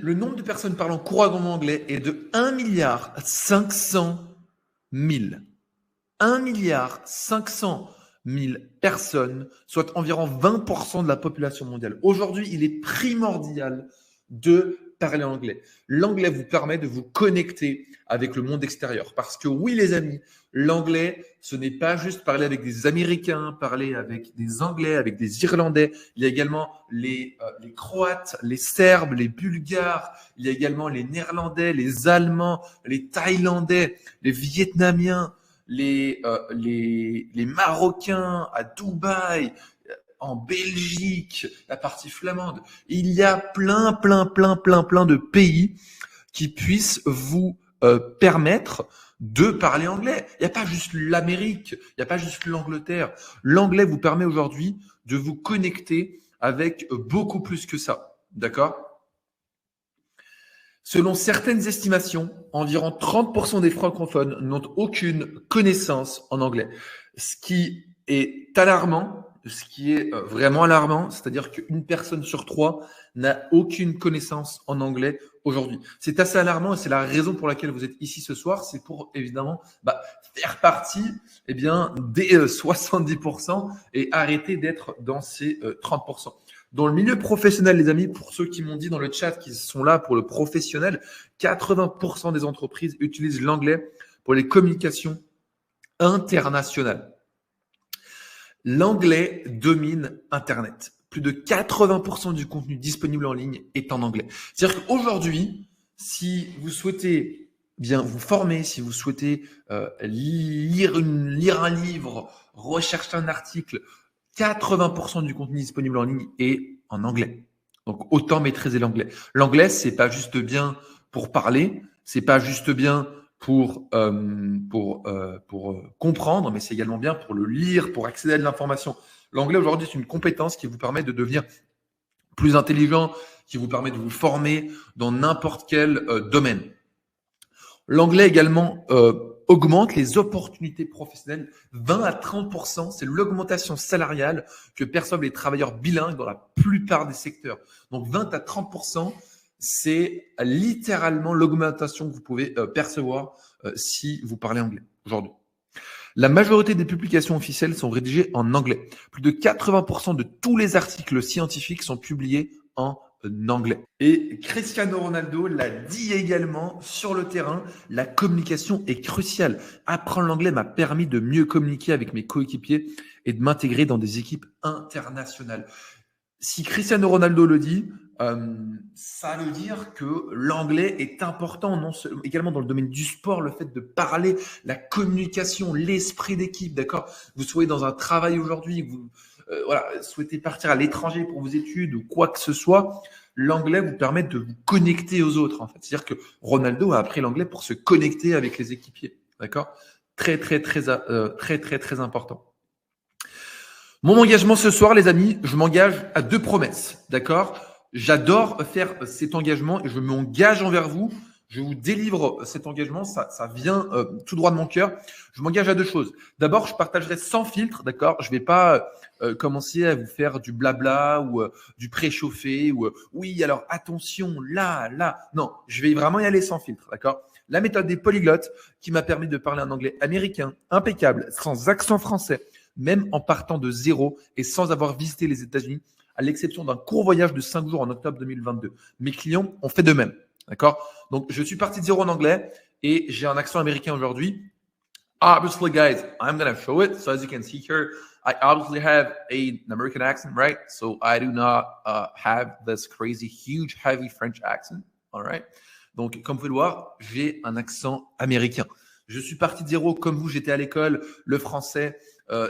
Le nombre de personnes parlant couramment anglais est de 1,5 milliard. 1,5 milliard personnes, soit environ 20% de la population mondiale. Aujourd'hui, il est primordial de parler anglais. L'anglais vous permet de vous connecter avec le monde extérieur. Parce que oui, les amis, l'anglais, ce n'est pas juste parler avec des Américains, parler avec des Anglais, avec des Irlandais. Il y a également les Croates, les Serbes, les Bulgares. Il y a également les Néerlandais, les Allemands, les Thaïlandais, les Vietnamiens, les Marocains à Dubaï, en Belgique, la partie flamande. Il y a plein de pays qui puissent vous permettre de parler anglais. Il n'y a pas juste l'Amérique, il n'y a pas juste l'Angleterre. L'anglais vous permet aujourd'hui de vous connecter avec beaucoup plus que ça. D'accord ? Selon certaines estimations, environ 30% des francophones n'ont aucune connaissance en anglais. Ce qui est alarmant, ce qui est vraiment alarmant, c'est-à-dire qu'une personne sur trois n'a aucune connaissance en anglais aujourd'hui. C'est assez alarmant et c'est la raison pour laquelle vous êtes ici ce soir. C'est pour évidemment faire partie des 70% et arrêter d'être dans ces 30%. Dans le milieu professionnel, les amis, pour ceux qui m'ont dit dans le chat qu'ils sont là pour le professionnel, 80% des entreprises utilisent l'anglais pour les communications internationales. L'anglais domine Internet. Plus de 80% du contenu disponible en ligne est en anglais. C'est-à-dire qu'aujourd'hui, si vous souhaitez bien vous former, si vous souhaitez lire un livre, rechercher un article, 80% du contenu disponible en ligne est en anglais. Donc, autant maîtriser l'anglais. L'anglais, c'est pas juste bien pour parler, c'est pas juste bien pour comprendre, mais c'est également bien pour le lire, pour accéder à de l'information. L'anglais, aujourd'hui, c'est une compétence qui vous permet de devenir plus intelligent, qui vous permet de vous former dans n'importe quel domaine. L'anglais également augmente les opportunités professionnelles. 20 à 30%, c'est l'augmentation salariale que perçoivent les travailleurs bilingues dans la plupart des secteurs. Donc 20 à 30%, c'est littéralement l'augmentation que vous pouvez percevoir si vous parlez anglais aujourd'hui. La majorité des publications officielles sont rédigées en anglais. Plus de 80% de tous les articles scientifiques sont publiés en anglais. Et Cristiano Ronaldo l'a dit également sur le terrain, la communication est cruciale. Apprendre l'anglais m'a permis de mieux communiquer avec mes coéquipiers et de m'intégrer dans des équipes internationales. Si Cristiano Ronaldo le dit, ça veut dire que l'anglais est important, non seulement, également dans le domaine du sport, le fait de parler, la communication, l'esprit d'équipe, d'accord ? Vous soyez dans un travail aujourd'hui, vous souhaitez partir à l'étranger pour vos études ou quoi que ce soit, l'anglais vous permet de vous connecter aux autres, en fait. C'est-à-dire que Ronaldo a appris l'anglais pour se connecter avec les équipiers, d'accord ? Très important. Mon engagement ce soir, les amis, je m'engage à 2 promesses, d'accord ? J'adore faire cet engagement et je m'engage envers vous. Je vous délivre cet engagement, ça vient tout droit de mon cœur. Je m'engage à 2 choses. D'abord, je partagerai sans filtre, d'accord ? Je vais pas commencer à vous faire du blabla ou du préchauffé ou oui, alors attention, là. Non, je vais vraiment y aller sans filtre, d'accord ? La méthode des polyglottes qui m'a permis de parler un anglais américain impeccable, sans accent français, même en partant de zéro et sans avoir visité les États-Unis, à l'exception d'un court voyage de 5 jours en octobre 2022. Mes clients ont fait de même. D'accord ? Donc, je suis parti de zéro en anglais et j'ai un accent américain aujourd'hui. Obviously, guys, I'm going to show it. So as you can see here, I obviously have an American accent, right? So I do not have this crazy, huge, heavy French accent. All right? Donc, comme vous pouvez le voir, j'ai un accent américain. Je suis parti de zéro comme vous, j'étais à l'école, le français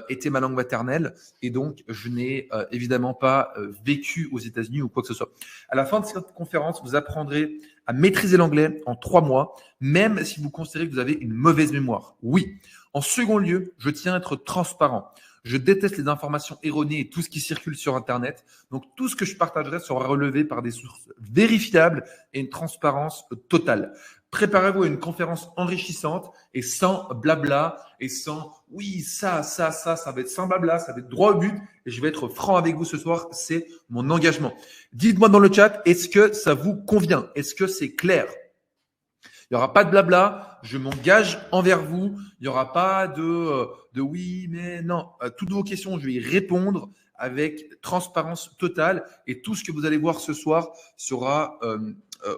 était ma langue maternelle et donc je n'ai évidemment pas vécu aux États-Unis ou quoi que ce soit. À la fin de cette conférence, vous apprendrez à maîtriser l'anglais en 3 mois, même si vous considérez que vous avez une mauvaise mémoire. Oui. En second lieu, je tiens à être transparent. Je déteste les informations erronées et tout ce qui circule sur Internet. Donc, tout ce que je partagerai sera relevé par des sources vérifiables et une transparence totale. Préparez-vous à une conférence enrichissante et sans blabla et sans oui, ça va être sans blabla, ça va être droit au but et je vais être franc avec vous ce soir, c'est mon engagement. Dites-moi dans le chat, est-ce que ça vous convient? Est-ce que c'est clair? Il n'y aura pas de blabla, je m'engage envers vous, il n'y aura pas de oui, mais non. Toutes vos questions, je vais y répondre avec transparence totale et tout ce que vous allez voir ce soir sera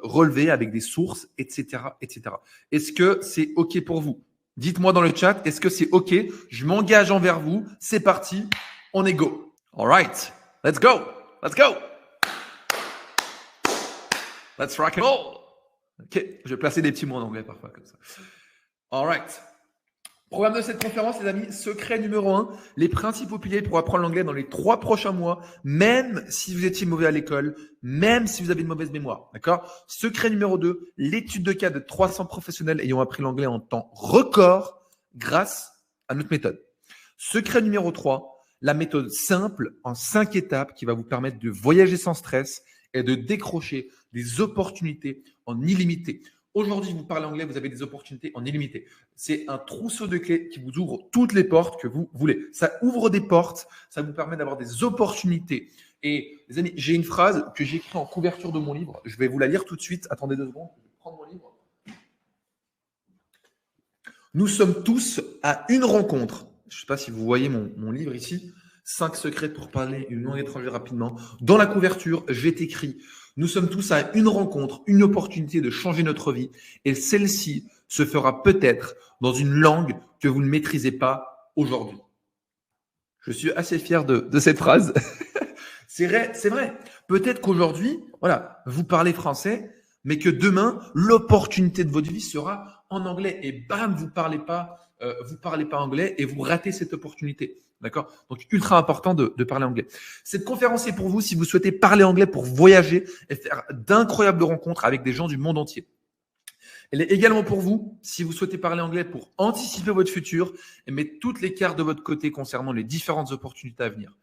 relevé avec des sources, etc., etc. Est-ce que c'est OK pour vous? Dites-moi dans le chat, est-ce que c'est OK? Je m'engage envers vous, c'est parti, on est go. All right, let's go, let's go. Let's rock and roll. Ok, je vais placer des petits mots en anglais parfois comme ça. All right. Programme de cette conférence, les amis, secret numéro 1, les principaux piliers pour apprendre l'anglais dans les 3 prochains mois, même si vous étiez mauvais à l'école, même si vous avez une mauvaise mémoire. D'accord? Secret numéro 2, l'étude de cas de 300 professionnels ayant appris l'anglais en temps record grâce à notre méthode. Secret numéro 3, la méthode simple en 5 étapes qui va vous permettre de voyager sans stress et de décrocher des opportunités en illimité. Aujourd'hui, vous parlez anglais, vous avez des opportunités en illimité. C'est un trousseau de clés qui vous ouvre toutes les portes que vous voulez. Ça ouvre des portes, ça vous permet d'avoir des opportunités. Et les amis, j'ai une phrase que j'ai écrite en couverture de mon livre. Je vais vous la lire tout de suite. Attendez 2 secondes, je vais prendre mon livre. Nous sommes tous à une rencontre. Je ne sais pas si vous voyez mon livre ici. 5 secrets pour parler une langue étrangère rapidement. Dans la couverture, j'ai écrit « Nous sommes tous à une rencontre, une opportunité de changer notre vie et celle-ci se fera peut-être dans une langue que vous ne maîtrisez pas aujourd'hui. » Je suis assez fier de cette phrase. C'est vrai. Peut-être qu'aujourd'hui, voilà, vous parlez français, mais que demain, l'opportunité de votre vie sera en anglais. Et bam, vous parlez pas anglais et vous ratez cette opportunité. D'accord? Donc, ultra important de parler anglais. Cette conférence est pour vous si vous souhaitez parler anglais pour voyager et faire d'incroyables rencontres avec des gens du monde entier. Elle est également pour vous si vous souhaitez parler anglais pour anticiper votre futur et mettre toutes les cartes de votre côté concernant les différentes opportunités à venir.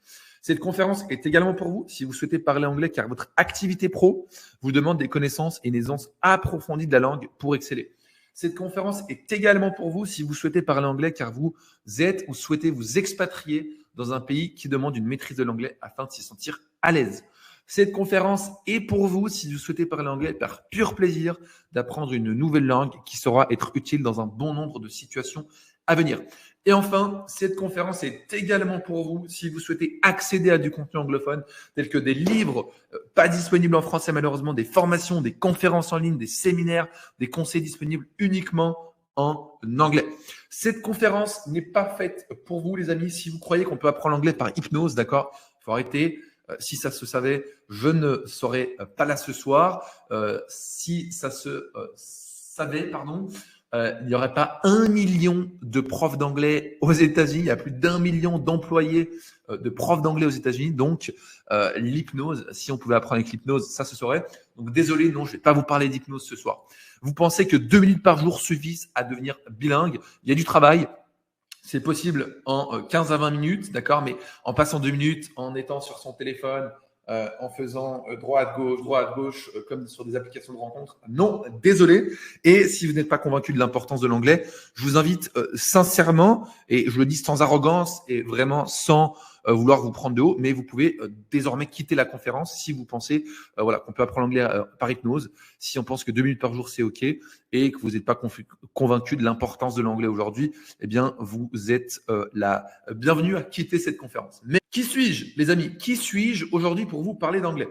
Cette conférence est également pour vous si vous souhaitez parler anglais car votre activité pro vous demande des connaissances et une aisance approfondie de la langue pour exceller. Cette conférence est également pour vous si vous souhaitez parler anglais car vous êtes ou souhaitez vous expatrier dans un pays qui demande une maîtrise de l'anglais afin de s'y sentir à l'aise. Cette conférence est pour vous si vous souhaitez parler anglais par pur plaisir d'apprendre une nouvelle langue qui saura être utile dans un bon nombre de situations à venir. Et enfin, cette conférence est également pour vous si vous souhaitez accéder à du contenu anglophone tel que des livres pas disponibles en français malheureusement, des formations, des conférences en ligne, des séminaires, des conseils disponibles uniquement en anglais. Cette conférence n'est pas faite pour vous les amis si vous croyez qu'on peut apprendre l'anglais par hypnose, d'accord? Il faut arrêter. Si ça se savait, je ne serais pas là ce soir. Si ça se savait, il n'y aurait pas 1 million de profs d'anglais aux États-Unis. Il y a plus d'1 million d'employés de profs d'anglais aux États-Unis. Donc, l'hypnose, si on pouvait apprendre avec l'hypnose, ça se saurait. Donc, désolé, non, je ne vais pas vous parler d'hypnose ce soir. Vous pensez que 2 minutes par jour suffisent à devenir bilingue? Il y a du travail. C'est possible en 15 à 20 minutes, d'accord, mais en passant 2 minutes, en étant sur son téléphone, en faisant droite, gauche, comme sur des applications de rencontres. Non, désolé. Et si vous n'êtes pas convaincu de l'importance de l'anglais, je vous invite sincèrement, et je le dis sans arrogance et vraiment sans vouloir vous prendre de haut, mais vous pouvez désormais quitter la conférence si vous pensez voilà, qu'on peut apprendre l'anglais par hypnose, si on pense que 2 minutes par jour, c'est OK, et que vous n'êtes pas convaincu de l'importance de l'anglais aujourd'hui, eh bien, vous êtes la bienvenue à quitter cette conférence. Mais qui suis-je, les amis? Qui suis-je aujourd'hui pour vous parler d'anglais?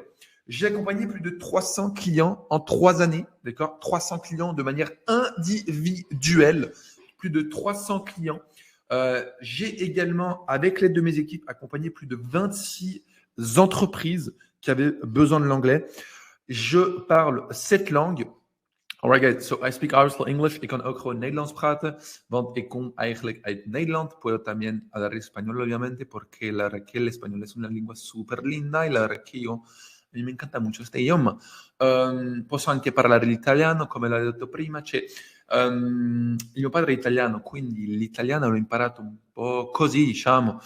J'ai accompagné plus de 300 clients en 3 années, d'accord? 300 clients de manière individuelle, plus de 300 clients. J'ai également, avec l'aide de mes équipes, accompagné plus de 26 entreprises qui avaient besoin de l'anglais. Je parle 7 langues. Alright guys, so I speak Irish English. Ik kan ook gewoon Nederlands praten, want ik kom eigenlijk uit Nederland. Puedo también hablar español, obviamente, porque la verdad que el español es una lingua super linda y la verdad que a mí me encanta mucho este idioma. Posso anche parlare l'italiano, come l'ho detto prima. Mio padre è italiano, quindi l'italiano l'ho imparato un po' così, diciamo.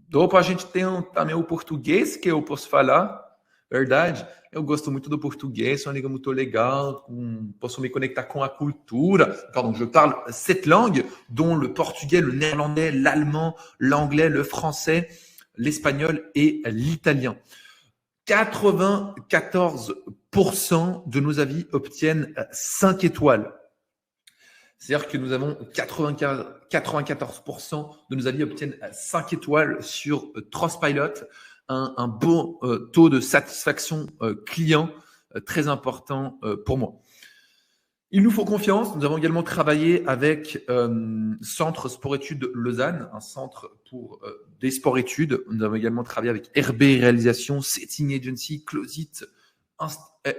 Dopo a gente tem também o português que eu posso falar, Verdade. Eu gosto muito do português, é uma língua muito legal, posso me conectar com la culture. Pardon, je parle 7 langues, dont le portugais, le néerlandais, l'allemand, l'anglais, le français, l'espagnol et l'italien. 94% de nos avis obtiennent 5 étoiles. C'est-à-dire que nous avons 94% de nos avis obtiennent 5 étoiles sur Trustpilot, un beau taux de satisfaction client très important pour moi. Il nous faut confiance. Nous avons également travaillé avec Centre Sport-Études Lausanne, un centre pour des sports-études. Nous avons également travaillé avec RB Réalisation, Setting Agency, Closit,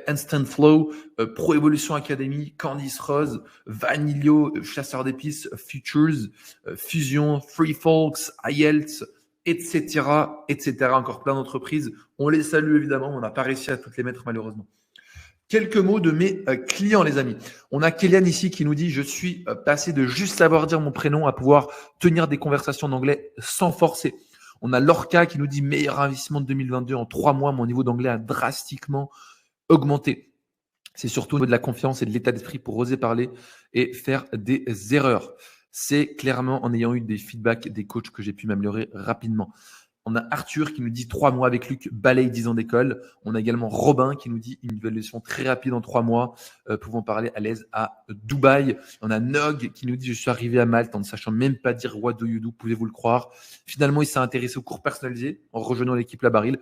Instant Flow, Pro Evolution Academy, Candice Rose, Vanillio, Chasseur d'épices, Futures, Fusion, Free Folks, IELTS, etc., etc. Encore plein d'entreprises. On les salue évidemment. On n'a pas réussi à toutes les mettre malheureusement. Quelques mots de mes clients, les amis. On a Kéliane ici qui nous dit « Je suis passé de juste savoir dire mon prénom à pouvoir tenir des conversations en anglais sans forcer. » On a Lorca qui nous dit « Meilleur investissement de 2022 en 3 mois. Mon niveau d'anglais a drastiquement augmenté. » C'est surtout au niveau de la confiance et de l'état d'esprit pour oser parler et faire des erreurs. C'est clairement en ayant eu des feedbacks des coachs que j'ai pu m'améliorer rapidement. On a Arthur qui nous dit 3 mois avec Luc, balaye 10 ans d'école. On a également Robin qui nous dit une évaluation très rapide en 3 mois, pouvant parler à l'aise à Dubaï. On a Nog qui nous dit je suis arrivé à Malte en ne sachant même pas dire what do you do, pouvez-vous le croire. Finalement, il s'est intéressé aux cours personnalisés en rejoignant l'équipe La Baril.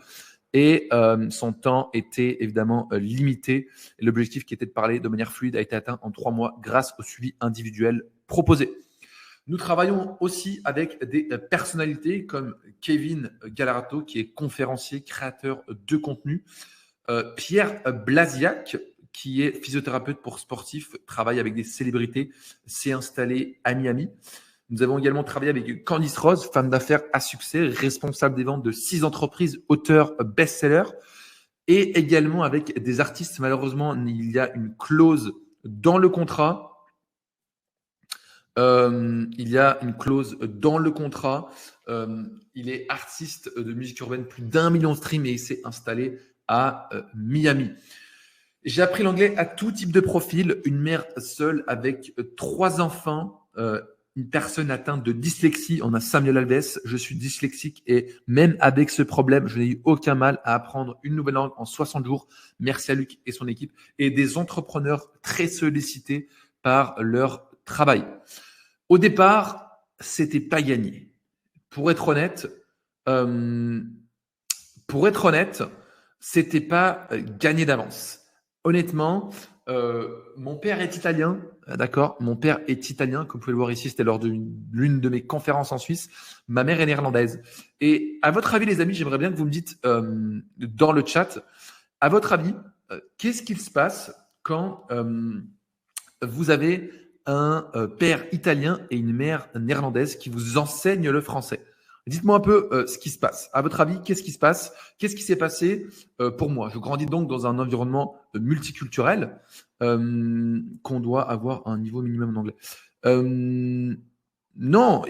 Et son temps était évidemment limité. Et l'objectif qui était de parler de manière fluide a été atteint en 3 mois grâce au suivi individuel proposé. Nous travaillons aussi avec des personnalités comme Kevin Galarato, qui est conférencier, créateur de contenu. Pierre Blasiak, qui est physiothérapeute pour sportifs, travaille avec des célébrités, s'est installé à Miami. Nous avons également travaillé avec Candice Rose, femme d'affaires à succès, responsable des ventes de 6 entreprises, auteur best-seller. Et également avec des artistes. Malheureusement, il y a une clause dans le contrat. Il y a une clause dans le contrat. Il est artiste de musique urbaine, plus d'1 million de streams et il s'est installé à Miami. J'ai appris l'anglais à tout type de profil. Une mère seule avec 3 enfants, une personne atteinte de dyslexie. On a Samuel Alves. Je suis dyslexique et même avec ce problème, je n'ai eu aucun mal à apprendre une nouvelle langue en 60 jours. Merci à Luc et son équipe. Et des entrepreneurs très sollicités par leur travail. Au départ, c'était pas gagné. Pour être honnête, c'était pas gagné d'avance. Honnêtement, mon père est italien, d'accord. Mon père est italien, comme vous pouvez le voir ici, c'était lors de l'une de mes conférences en Suisse. Ma mère est néerlandaise. Et à votre avis, les amis, j'aimerais bien que vous me dites dans le chat, à votre avis, qu'est-ce qu'il se passe quand vous avez un père italien et une mère néerlandaise qui vous enseignent le français? Dites-moi un peu ce qui se passe. À votre avis, qu'est-ce qui se passe? Qu'est-ce qui s'est passé pour moi? Je grandis donc dans un environnement multiculturel qu'on doit avoir un niveau minimum en anglais. Non,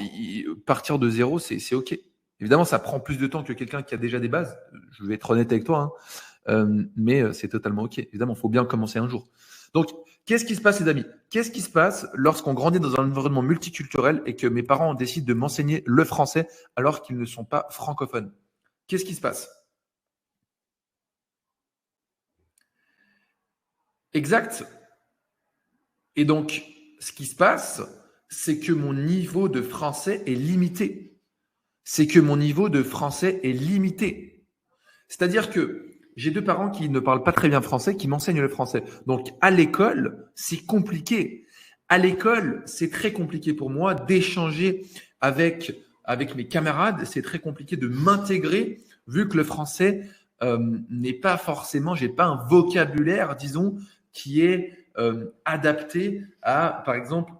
partir de zéro, c'est OK. Évidemment, ça prend plus de temps que quelqu'un qui a déjà des bases. Je vais être honnête avec toi, hein. Mais c'est totalement OK. Évidemment, il faut bien commencer un jour. Donc, qu'est-ce qui se passe, les amis? Qu'est-ce qui se passe lorsqu'on grandit dans un environnement multiculturel et que mes parents décident de m'enseigner le français alors qu'ils ne sont pas francophones? Qu'est-ce qui se passe? Exact. Et donc, ce qui se passe, c'est que mon niveau de français est limité. C'est-à-dire que j'ai 2 parents qui ne parlent pas très bien français, qui m'enseignent le français. Donc, à l'école, c'est compliqué. À l'école, c'est très compliqué pour moi d'échanger avec mes camarades. C'est très compliqué de m'intégrer vu que le français n'est pas forcément, j'ai pas un vocabulaire, disons, qui est adapté à, par exemple,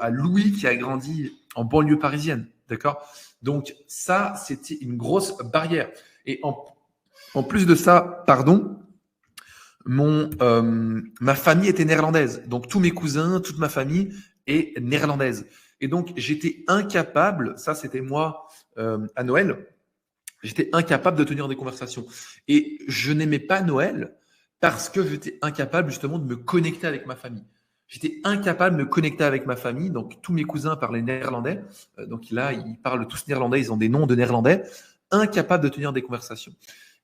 à Louis qui a grandi en banlieue parisienne. D'accord? Donc, ça, c'était une grosse barrière. Et en plus de ça, ma famille était néerlandaise. Donc, tous mes cousins, toute ma famille est néerlandaise. Et donc, j'étais incapable, ça c'était moi à Noël, J'étais incapable de tenir des conversations. Et je n'aimais pas Noël parce que j'étais incapable justement de me connecter avec ma famille. J'étais incapable de me connecter avec ma famille. Donc, tous mes cousins parlaient néerlandais. Donc là, ils parlent tous néerlandais. Ils ont des noms de néerlandais. Incapable de tenir des conversations.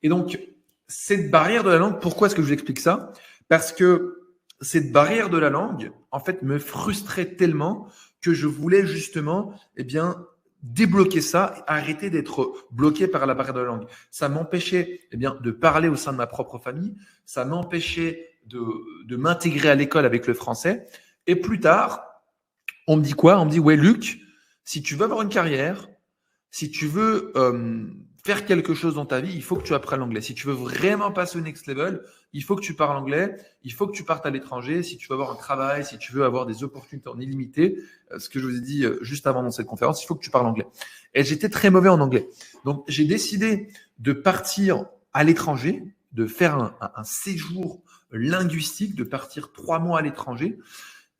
Et donc, cette barrière de la langue, pourquoi est-ce que je vous explique ça? Parce que cette barrière de la langue, en fait, me frustrait tellement que je voulais justement, eh bien, débloquer ça, arrêter d'être bloqué par la barrière de la langue. Ça m'empêchait, eh bien, de parler au sein de ma propre famille. Ça m'empêchait de m'intégrer à l'école avec le français. Et plus tard, on me dit quoi? On me dit, ouais, Luc, si tu veux avoir une carrière, si tu veux faire quelque chose dans ta vie, il faut que tu apprennes l'anglais. Si tu veux vraiment passer au next level, il faut que tu parles anglais, il faut que tu partes à l'étranger, si tu veux avoir un travail, si tu veux avoir des opportunités en illimité, ce que je vous ai dit juste avant dans cette conférence, il faut que tu parles anglais. Et j'étais très mauvais en anglais. Donc, j'ai décidé de partir à l'étranger, de faire un séjour linguistique, de partir 3 mois à l'étranger.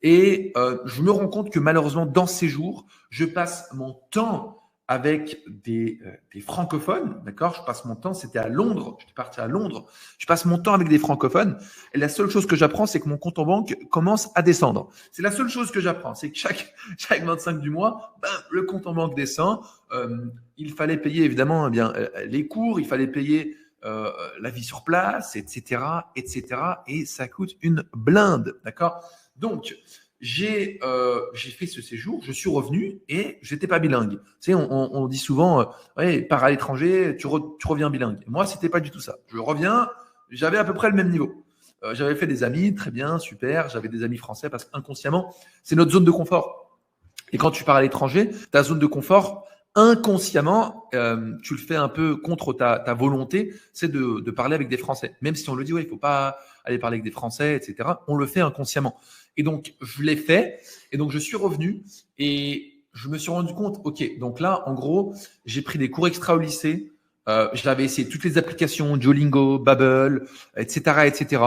Et je me rends compte que malheureusement, dans ces jours, je passe mon temps avec des francophones, d'accord? Je passe mon temps, c'était à Londres, j'étais parti à Londres, je passe mon temps avec des francophones et la seule chose que j'apprends, c'est que mon compte en banque commence à descendre. C'est la seule chose que j'apprends, c'est que chaque 25 du mois, le compte en banque descend. Il fallait payer évidemment les cours, il fallait payer la vie sur place, etc., etc. Et ça coûte une blinde, d'accord? Donc, j'ai fait ce séjour, je suis revenu et j'étais pas bilingue. Tu sais, on dit souvent, ouais, pars à l'étranger, tu reviens bilingue. Moi, c'était pas du tout ça. Je reviens, j'avais à peu près le même niveau. J'avais fait des amis, très bien, super. J'avais des amis français parce qu'inconsciemment, c'est notre zone de confort. Et quand tu pars à l'étranger, ta zone de confort, inconsciemment, tu le fais un peu contre ta volonté, c'est de parler avec des Français. Même si on le dit, ouais, il faut pas aller parler avec des Français, etc. On le fait inconsciemment. Et donc, je l'ai fait. Et donc, je suis revenu et je me suis rendu compte, OK, donc là, en gros, j'ai pris des cours extra au lycée. J'avais essayé toutes les applications, Duolingo, Babbel, etc., etc.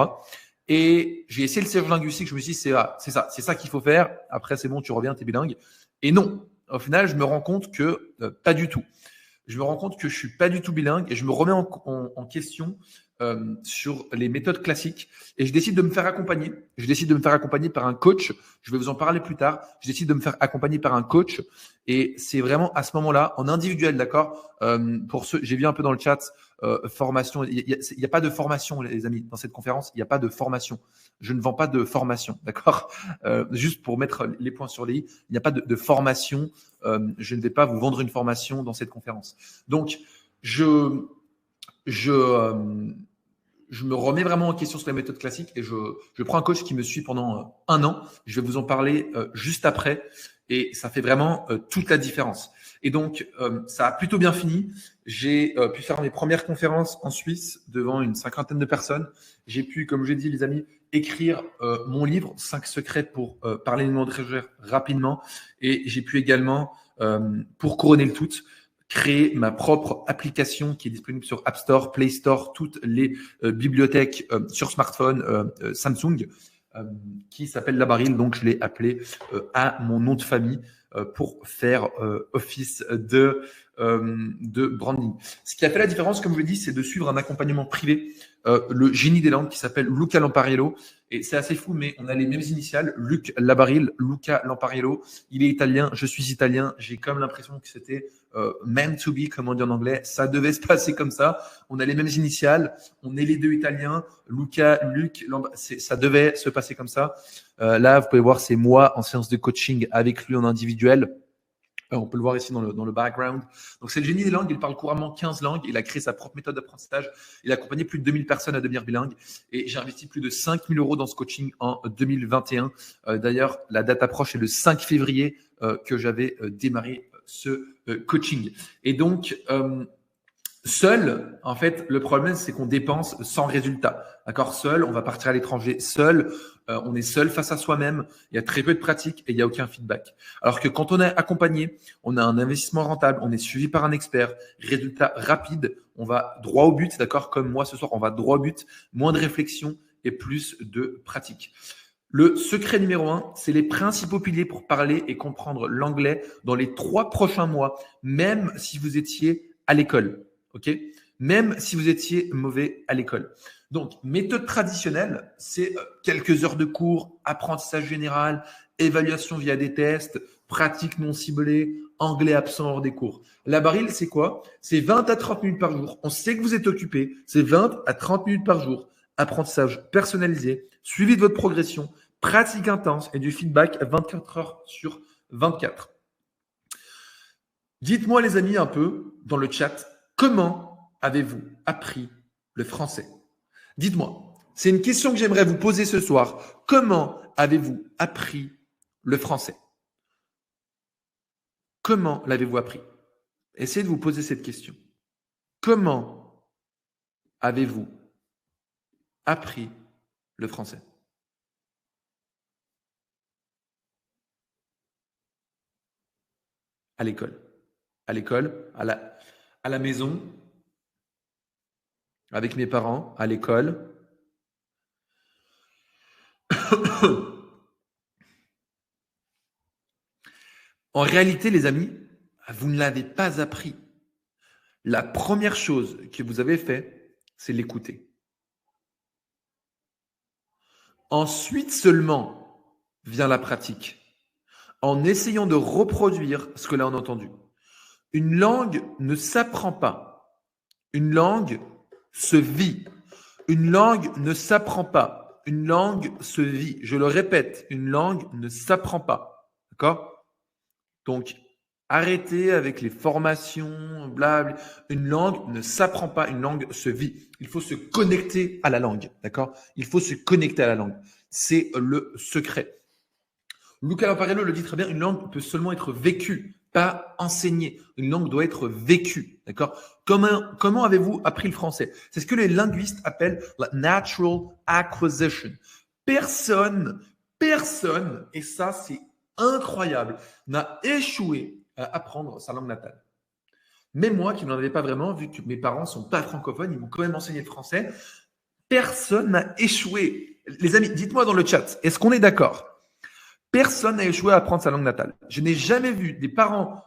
Et j'ai essayé le séjour linguistique. Je me suis dit, c'est ça qu'il faut faire. Après, c'est bon, tu reviens, tu es bilingue. Et non, au final, je me rends compte que pas du tout. Je me rends compte que je suis pas du tout bilingue et je me remets en question sur les méthodes classiques et je décide de me faire accompagner. Je décide de me faire accompagner par un coach. Je vais vous en parler plus tard. Je décide de me faire accompagner par un coach et c'est vraiment à ce moment-là, en individuel, d'accord. Pour ceux, j'ai vu un peu dans le chat, formation. Il y a pas de formation, les amis, dans cette conférence. Il n'y a pas de formation. Je ne vends pas de formation, d'accord. Juste pour mettre les points sur les i, il n'y a pas de formation. Je ne vais pas vous vendre une formation dans cette conférence. Donc, je me remets vraiment en question sur la méthode classique et je prends un coach qui me suit pendant 1 an. Je vais vous en parler juste après et ça fait vraiment toute la différence. Et donc, ça a plutôt bien fini. J'ai pu faire mes premières conférences en Suisse devant une 50aine de personnes. J'ai pu, comme j'ai dit, les amis, écrire mon livre 5 secrets pour parler une langue étrangère rapidement. Et j'ai pu également, pour couronner le tout, créer ma propre application qui est disponible sur App Store, Play Store, toutes les bibliothèques sur smartphone Samsung, qui s'appelle Labaril. Donc, je l'ai appelé à mon nom de famille pour faire office de branding. Ce qui a fait la différence, comme je l'ai dit, c'est de suivre un accompagnement privé, le génie des langues qui s'appelle Luca Lampariello. Et c'est assez fou, mais on a les mêmes initiales, Luc Labaril, Luca Lampariello. Il est italien, je suis italien. J'ai comme l'impression que c'était meant to be, comme on dit en anglais. Ça devait se passer comme ça. On a les mêmes initiales, on est les deux italiens. Luca, Luc, ça devait se passer comme ça. Là, vous pouvez voir, c'est moi en séance de coaching avec lui en individuel. On peut le voir ici dans le background. Donc, c'est le génie des langues. Il parle couramment 15 langues. Il a créé sa propre méthode d'apprentissage. Il a accompagné plus de 2000 personnes à devenir bilingues. Et j'ai investi plus de 5000 € dans ce coaching en 2021. D'ailleurs, la date approche, c'est le 5 février que j'avais démarré ce coaching. Et donc, seul, en fait, le problème, c'est qu'on dépense sans résultat. D'accord? Seul, on va partir à l'étranger. Seul, on est seul face à soi-même. Il y a très peu de pratique et il n'y a aucun feedback. Alors que quand on est accompagné, on a un investissement rentable, on est suivi par un expert, résultat rapide, on va droit au but. D'accord? Comme moi ce soir, on va droit au but, moins de réflexion et plus de pratique. Le secret numéro 1, c'est les principaux piliers pour parler et comprendre l'anglais dans les 3 prochains mois, même si vous étiez à l'école. ok? Même si vous étiez mauvais à l'école. Donc, méthode traditionnelle, c'est quelques heures de cours, apprentissage général, évaluation via des tests, pratique non ciblée, anglais absent hors des cours. La baril, c'est quoi? C'est 20 à 30 minutes par jour. On sait que vous êtes occupé. C'est 20 à 30 minutes par jour. Apprentissage personnalisé, suivi de votre progression, pratique intense et du feedback 24 heures sur 24. Dites-moi les amis un peu dans le chat, comment avez-vous appris le français? Dites-moi, c'est une question que j'aimerais vous poser ce soir. Comment avez-vous appris le français? Comment l'avez-vous appris? Essayez de vous poser cette question. Comment avez-vous appris le français? À l'école. À l'école, à la maison, avec mes parents, à l'école. En réalité, les amis, vous ne l'avez pas appris. La première chose que vous avez fait, c'est l'écouter. Ensuite seulement vient la pratique, en essayant de reproduire ce que l'on a entendu. Une langue ne s'apprend pas. Une langue se vit. Une langue ne s'apprend pas. Une langue se vit. Je le répète, une langue ne s'apprend pas. D'accord? Donc, arrêtez avec les formations, blabla. Une langue ne s'apprend pas, une langue se vit. Il faut se connecter à la langue. D'accord? Il faut se connecter à la langue. C'est le secret. Luca Lamparello le dit très bien, une langue peut seulement être vécue, pas enseignée. Une langue doit être vécue. D'accord? Comment avez-vous appris le français? C'est ce que les linguistes appellent la natural acquisition. Personne, et ça c'est incroyable, n'a échoué à apprendre sa langue natale. Même moi qui n'en avais pas vraiment, vu que mes parents ne sont pas francophones, ils m'ont quand même enseigné le français. Personne n'a échoué. Les amis, dites-moi dans le chat, est-ce qu'on est d'accord? Personne n'a échoué à apprendre sa langue natale. Je n'ai jamais vu des parents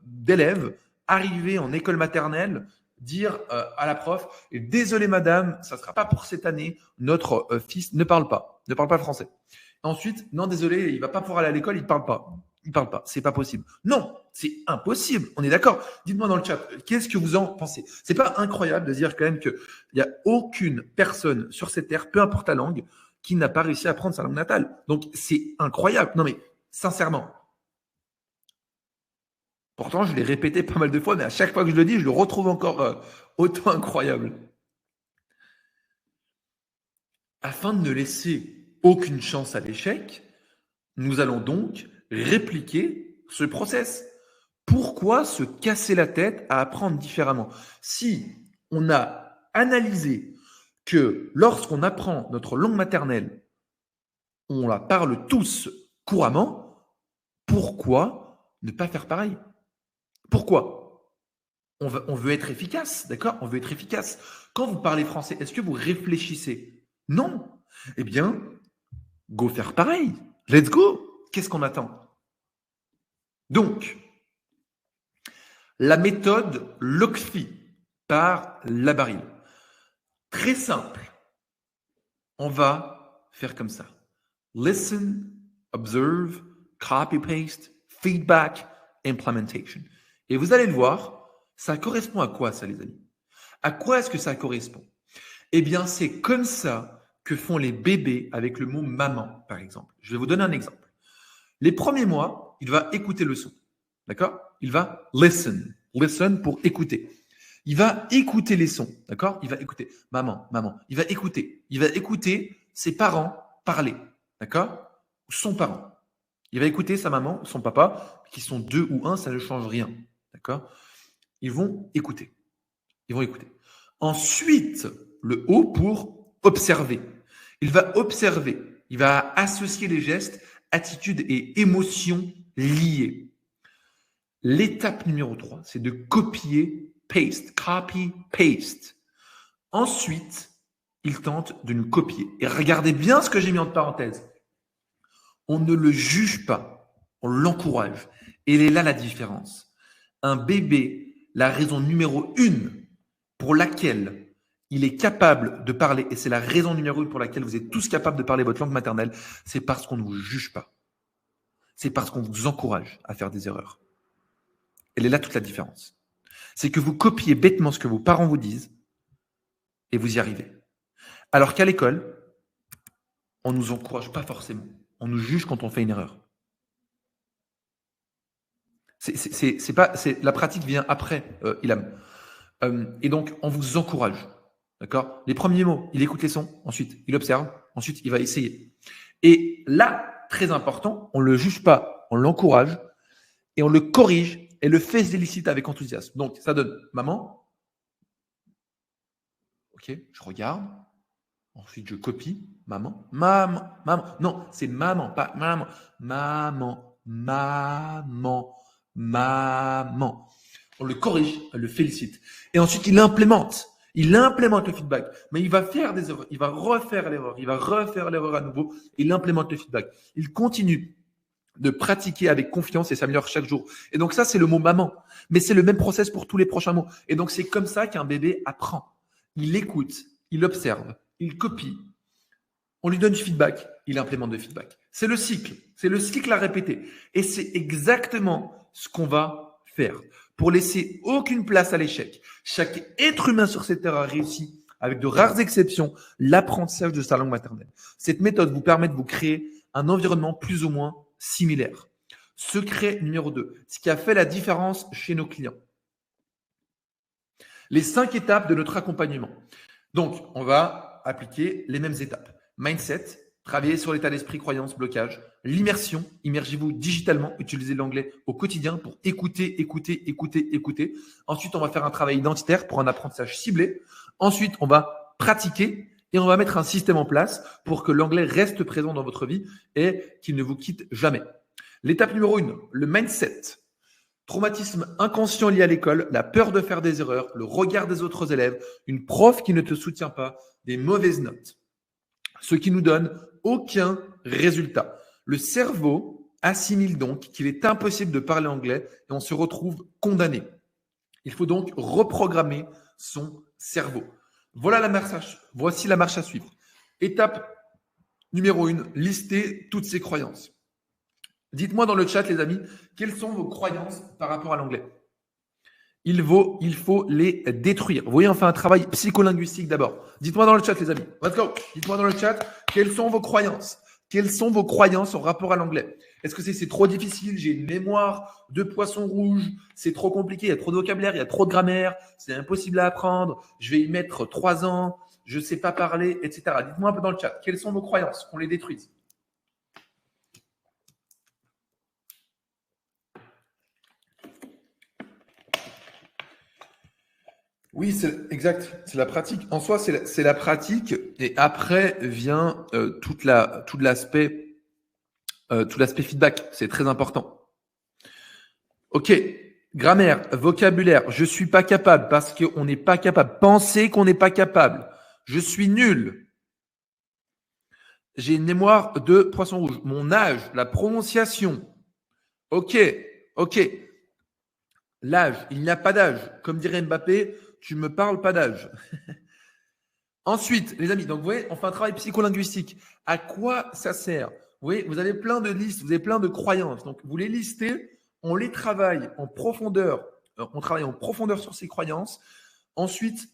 d'élèves arriver en école maternelle dire à la prof, désolé madame, ça ne sera pas pour cette année, notre fils ne parle pas français. Ensuite, non désolé, il ne va pas pouvoir aller à l'école, il ne parle pas, c'est pas possible. Non, c'est impossible, on est d'accord. Dites-moi dans le chat, qu'est-ce que vous en pensez? C'est pas incroyable de dire quand même qu'il n'y a aucune personne sur cette terre, peu importe la langue, qui n'a pas réussi à apprendre sa langue natale. Donc, c'est incroyable. Non, mais sincèrement. Pourtant, je l'ai répété pas mal de fois, mais à chaque fois que je le dis, je le retrouve encore autant incroyable. Afin de ne laisser aucune chance à l'échec, nous allons donc répliquer ce process. Pourquoi se casser la tête à apprendre différemment? Si on a analysé que lorsqu'on apprend notre langue maternelle, on la parle tous couramment, pourquoi ne pas faire pareil? Pourquoi? On veut être efficace, d'accord? On veut être efficace. Quand vous parlez français, est-ce que vous réfléchissez? Non. Eh bien, go faire pareil. Let's go. Qu'est-ce qu'on attend? Donc, la méthode LOCFI par Labaril. Très simple. On va faire comme ça. Listen, observe, copy-paste, feedback, implementation. Et vous allez le voir, ça correspond à quoi ça, les amis? À quoi est-ce que ça correspond? Eh bien, c'est comme ça que font les bébés avec le mot maman, par exemple. Je vais vous donner un exemple. Les premiers mois, il va écouter le son. D'accord? Il va listen. Listen pour écouter. Il va écouter les sons. D'accord? Il va écouter maman, maman. Il va écouter ses parents parler. D'accord? Ou son parent. Il va écouter sa maman, son papa, qui sont 2 ou 1, ça ne change rien. D'accord? Ils vont écouter. Ensuite, le O pour observer. Il va observer. Il va associer les gestes, attitudes et émotions liées. L'étape numéro 3, c'est de copier, paste, copy, paste. Ensuite, il tente de nous copier. Et regardez bien ce que j'ai mis entre parenthèses. On ne le juge pas, on l'encourage. Et elle est là la différence. Un bébé, la raison numéro 1 pour laquelle il est capable de parler, et c'est la raison numéro 1 pour laquelle vous êtes tous capables de parler votre langue maternelle, c'est parce qu'on ne vous juge pas. C'est parce qu'on vous encourage à faire des erreurs. Elle est là toute la différence. C'est que vous copiez bêtement ce que vos parents vous disent et vous y arrivez. Alors qu'à l'école, on ne nous encourage pas forcément. On nous juge quand on fait une erreur. La pratique vient après, Ilham. Et donc, on vous encourage. D'accord? Les premiers mots, il écoute les sons, ensuite, il observe, ensuite, il va essayer. Et là, très important, on ne le juge pas, on l'encourage et on le corrige et le fait félicite avec enthousiasme. Donc, ça donne maman. Ok, je regarde. Ensuite, je copie. Maman. Maman. Maman. Non, c'est maman, pas maman. Maman. Maman. Maman. On le corrige, on le félicite. Et ensuite, il implémente. Il implémente le feedback. Mais il va faire des erreurs. Il va refaire l'erreur. Il va refaire l'erreur à nouveau. Il implémente le feedback. Il continue de pratiquer avec confiance et s'améliore chaque jour. Et donc ça, c'est le mot maman. Mais c'est le même process pour tous les prochains mots. Et donc, c'est comme ça qu'un bébé apprend. Il écoute, il observe, il copie, on lui donne du feedback, il implémente du feedback. C'est le cycle à répéter. Et c'est exactement ce qu'on va faire pour laisser aucune place à l'échec. Chaque être humain sur cette terre a réussi, avec de rares exceptions, l'apprentissage de sa langue maternelle. Cette méthode vous permet de vous créer un environnement plus ou moins similaire. Secret numéro 2, ce qui a fait la différence chez nos clients. Les 5 étapes de notre accompagnement. Donc, on va appliquer les mêmes étapes. Mindset, travailler sur l'état d'esprit, croyance, blocage. L'immersion, immergez-vous digitalement, utilisez l'anglais au quotidien pour écouter. Ensuite, on va faire un travail identitaire pour un apprentissage ciblé. Ensuite, on va pratiquer et on va mettre un système en place pour que l'anglais reste présent dans votre vie et qu'il ne vous quitte jamais. L'étape numéro 1, le mindset. Traumatisme inconscient lié à l'école, la peur de faire des erreurs, le regard des autres élèves, une prof qui ne te soutient pas, des mauvaises notes. Ce qui nous donne aucun résultat. Le cerveau assimile donc qu'il est impossible de parler anglais et on se retrouve condamné. Il faut donc reprogrammer son cerveau. Voici la marche à suivre. Étape numéro 1, listez toutes ces croyances. Dites-moi dans le chat, les amis, quelles sont vos croyances par rapport à l'anglais? Il faut les détruire. Vous voyez, on fait un travail psycholinguistique d'abord. Dites-moi dans le chat, les amis. Let's go. Dites-moi dans le chat, quelles sont vos croyances? Quelles sont vos croyances en rapport à l'anglais? Est-ce que c'est trop difficile? J'ai une mémoire de poisson rouge. C'est trop compliqué. Il y a trop de vocabulaire. Il y a trop de grammaire. C'est impossible à apprendre. Je vais y mettre 3 ans. Je ne sais pas parler, etc. Dites-moi un peu dans le chat. Quelles sont vos croyances? Qu'on les détruise. Oui, c'est exact. C'est la pratique. En soi, c'est la pratique. Et après vient tout l'aspect feedback. C'est très important. Ok. Grammaire, vocabulaire. Je suis pas capable parce qu'on n'est pas capable. Pensez qu'on n'est pas capable. Je suis nul. J'ai une mémoire de poisson rouge. Mon âge, la prononciation. Ok. L'âge, il n'y a pas d'âge. Comme dirait Mbappé, tu me parles pas d'âge. Ensuite, les amis, donc vous voyez, on fait un travail psycholinguistique. À quoi ça sert? Vous voyez, vous avez plein de listes, vous avez plein de croyances. Donc, vous les listez, on les travaille en profondeur. On travaille en profondeur sur ces croyances. Ensuite,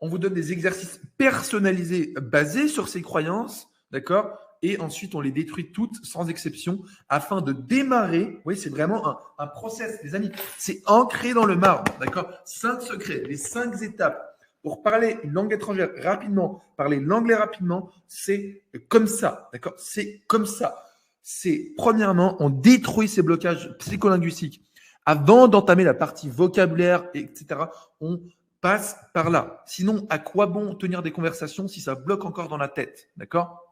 on vous donne des exercices personnalisés basés sur ces croyances, d'accord? Et ensuite, on les détruit toutes sans exception afin de démarrer. Vous voyez, c'est vraiment un process, les amis. C'est ancré dans le marbre, d'accord? 5 secrets, les 5 étapes pour parler une langue étrangère rapidement, parler l'anglais rapidement, c'est comme ça, d'accord? C'est comme ça. C'est premièrement, on détruit ces blocages psycholinguistiques. Avant d'entamer la partie vocabulaire, etc., on passe par là. Sinon, à quoi bon tenir des conversations si ça bloque encore dans la tête, d'accord?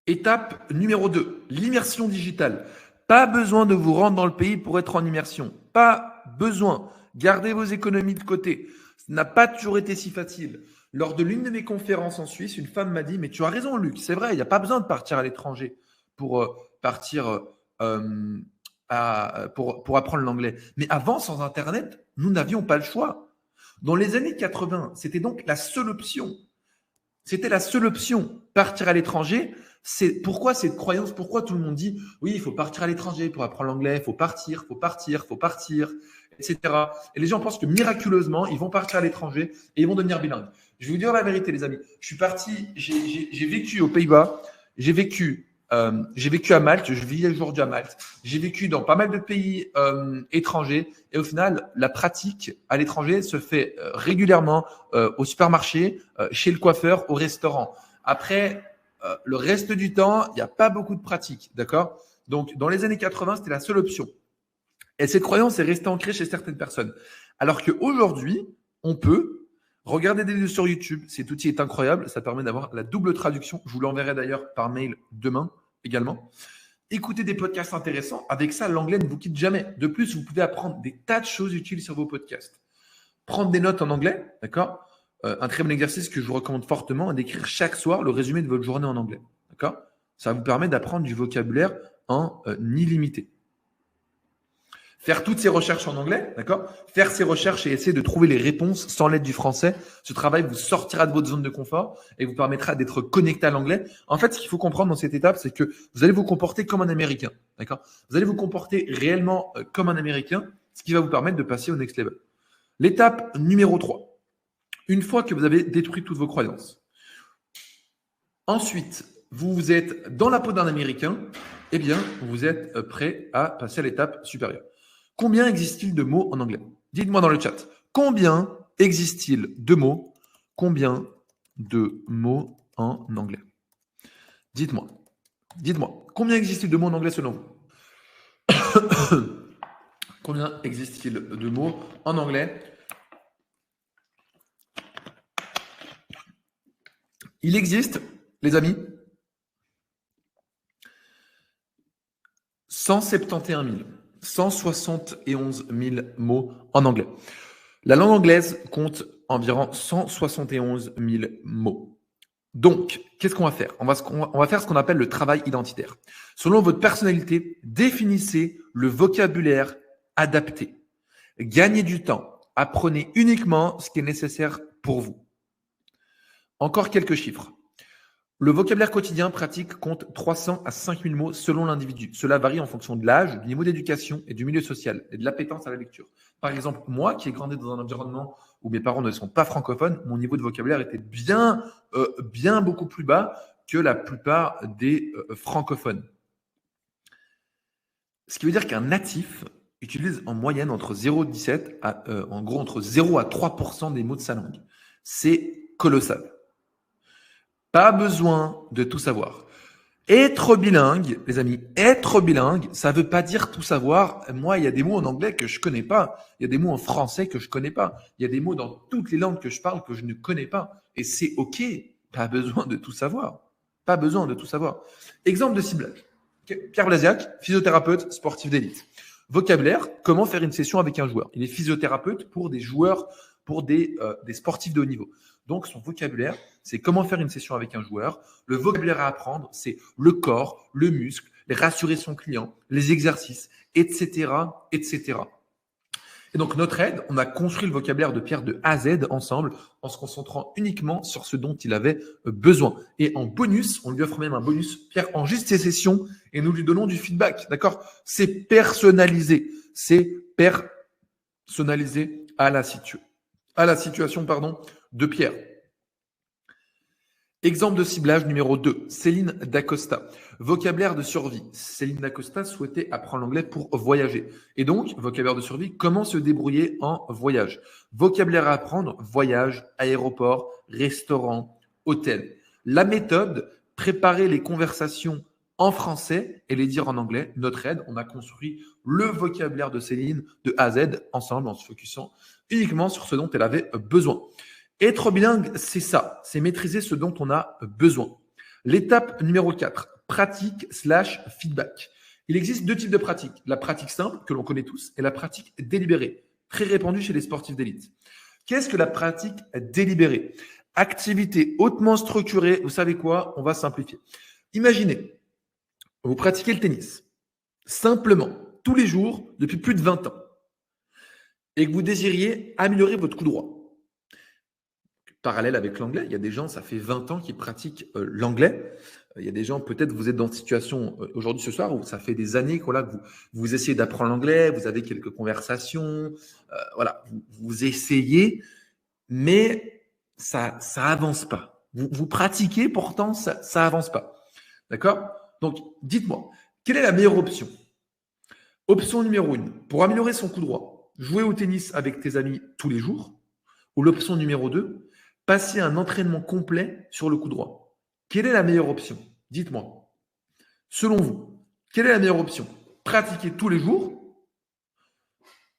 Étape numéro 2, l'immersion digitale. Pas besoin de vous rendre dans le pays pour être en immersion. Pas besoin. Gardez vos économies de côté. Ça n'a pas toujours été si facile. Lors de l'une de mes conférences en Suisse, une femme m'a dit « Mais tu as raison, Luc, c'est vrai, il n'y a pas besoin de partir à l'étranger pour partir pour apprendre l'anglais. Mais avant, sans Internet, nous n'avions pas le choix. Dans les années 80, c'était donc la seule option. C'était la seule option, partir à l'étranger. C'est pourquoi cette croyance, pourquoi tout le monde dit oui, il faut partir à l'étranger pour apprendre l'anglais, il faut partir, etc. Et les gens pensent que miraculeusement, ils vont partir à l'étranger et ils vont devenir bilingues. Je vais vous dire la vérité, les amis. Je suis parti, j'ai vécu aux Pays-Bas, j'ai vécu à Malte, je vis aujourd'hui à Malte. J'ai vécu dans pas mal de pays étrangers et au final, la pratique à l'étranger se fait régulièrement au supermarché, chez le coiffeur, au restaurant. Après, le reste du temps, il n'y a pas beaucoup de pratique, d'accord? Donc, dans les années 80, c'était la seule option. Et cette croyance est restée ancrée chez certaines personnes. Alors qu'aujourd'hui, on peut regarder des vidéos sur YouTube. Cet outil est incroyable. Ça permet d'avoir la double traduction. Je vous l'enverrai d'ailleurs par mail demain également. Écoutez des podcasts intéressants. Avec ça, l'anglais ne vous quitte jamais. De plus, vous pouvez apprendre des tas de choses utiles sur vos podcasts. Prendre des notes en anglais, d'accord? Un très bon exercice que je vous recommande fortement est d'écrire chaque soir le résumé de votre journée en anglais, d'accord? Ça vous permet d'apprendre du vocabulaire en illimité. Faire toutes ces recherches en anglais, d'accord? Faire ces recherches et essayer de trouver les réponses sans l'aide du français. Ce travail vous sortira de votre zone de confort et vous permettra d'être connecté à l'anglais. En fait, ce qu'il faut comprendre dans cette étape, c'est que vous allez vous comporter comme un Américain, d'accord? Vous allez vous comporter réellement comme un Américain, ce qui va vous permettre de passer au next level. L'étape numéro 3. Une fois que vous avez détruit toutes vos croyances. Ensuite, vous êtes dans la peau d'un Américain, eh bien, vous êtes prêt à passer à l'étape supérieure. Combien existe-t-il de mots en anglais? Dites-moi dans le chat. Combien existe-t-il de mots? Combien de mots en anglais? Dites-moi. Dites-moi. Combien existe-t-il de mots en anglais selon vous? Combien existe-t-il de mots en anglais? Il existe, les amis, 171 000 mots en anglais. La langue anglaise compte environ 171 000 mots. Donc, qu'est-ce qu'on va faire? On va faire ce qu'on appelle le travail identitaire. Selon votre personnalité, définissez le vocabulaire adapté. Gagnez du temps. Apprenez uniquement ce qui est nécessaire pour vous. Encore quelques chiffres. Le vocabulaire quotidien pratique compte 300 à 5000 mots selon l'individu. Cela varie en fonction de l'âge, du niveau d'éducation et du milieu social et de l'appétence à la lecture. Par exemple, moi qui ai grandi dans un environnement où mes parents ne sont pas francophones, mon niveau de vocabulaire était bien beaucoup plus bas que la plupart des francophones. Ce qui veut dire qu'un natif utilise en moyenne entre 0,17 en gros entre 0 à 3% des mots de sa langue. C'est colossal. Pas besoin de tout savoir. Être bilingue, les amis, être bilingue, ça veut pas dire tout savoir. Moi, il y a des mots en anglais que je connais pas. Il y a des mots en français que je connais pas. Il y a des mots dans toutes les langues que je parle que je ne connais pas. Et c'est OK. Pas besoin de tout savoir. Pas besoin de tout savoir. Exemple de ciblage. Pierre Blasiac, physiothérapeute, sportif d'élite. Vocabulaire, comment faire une session avec un joueur. Il est physiothérapeute pour des joueurs, pour des sportifs de haut niveau. Donc, son vocabulaire, c'est comment faire une session avec un joueur. Le vocabulaire à apprendre, c'est le corps, le muscle, les rassurer son client, les exercices, etc., etc. Et donc, notre aide, on a construit le vocabulaire de Pierre de A à Z ensemble en se concentrant uniquement sur ce dont il avait besoin. Et en bonus, on lui offre même un bonus. Pierre enregistre ses sessions et nous lui donnons du feedback. D'accord? C'est personnalisé. C'est personnalisé à la situation de Pierre. Exemple de ciblage numéro 2, Céline Dacosta. Vocabulaire de survie. Céline Dacosta souhaitait apprendre l'anglais pour voyager. Et donc, vocabulaire de survie, comment se débrouiller en voyage. Vocabulaire à apprendre, voyage, aéroport, restaurant, hôtel. La méthode, préparer les conversations en français et les dire en anglais. Notre aide, on a construit le vocabulaire de Céline de A à Z ensemble en se focusant uniquement sur ce dont elle avait besoin. Être bilingue, c'est ça, c'est maîtriser ce dont on a besoin. L'étape numéro 4, pratique/feedback. Il existe deux types de pratiques. La pratique simple, que l'on connaît tous, et la pratique délibérée, très répandue chez les sportifs d'élite. Qu'est-ce que la pratique délibérée? Activité hautement structurée, vous savez quoi? On va simplifier. Imaginez, vous pratiquez le tennis. Simplement, tous les jours depuis plus de 20 ans et que vous désiriez améliorer votre coup droit. Parallèle avec l'anglais, il y a des gens, ça fait 20 ans qu'ils pratiquent l'anglais. Il y a des gens, peut-être vous êtes dans une situation aujourd'hui ce soir où ça fait des années que vous essayez d'apprendre l'anglais, vous avez quelques conversations, voilà, vous essayez, mais ça avance pas. Vous pratiquez, pourtant ça avance pas. D'accord? Donc, dites-moi, quelle est la meilleure option? Option numéro 1, pour améliorer son coup droit, jouer au tennis avec tes amis tous les jours. Ou l'option numéro 2, passer un entraînement complet sur le coup droit. Quelle est la meilleure option? Dites-moi. Selon vous, quelle est la meilleure option? Pratiquer tous les jours?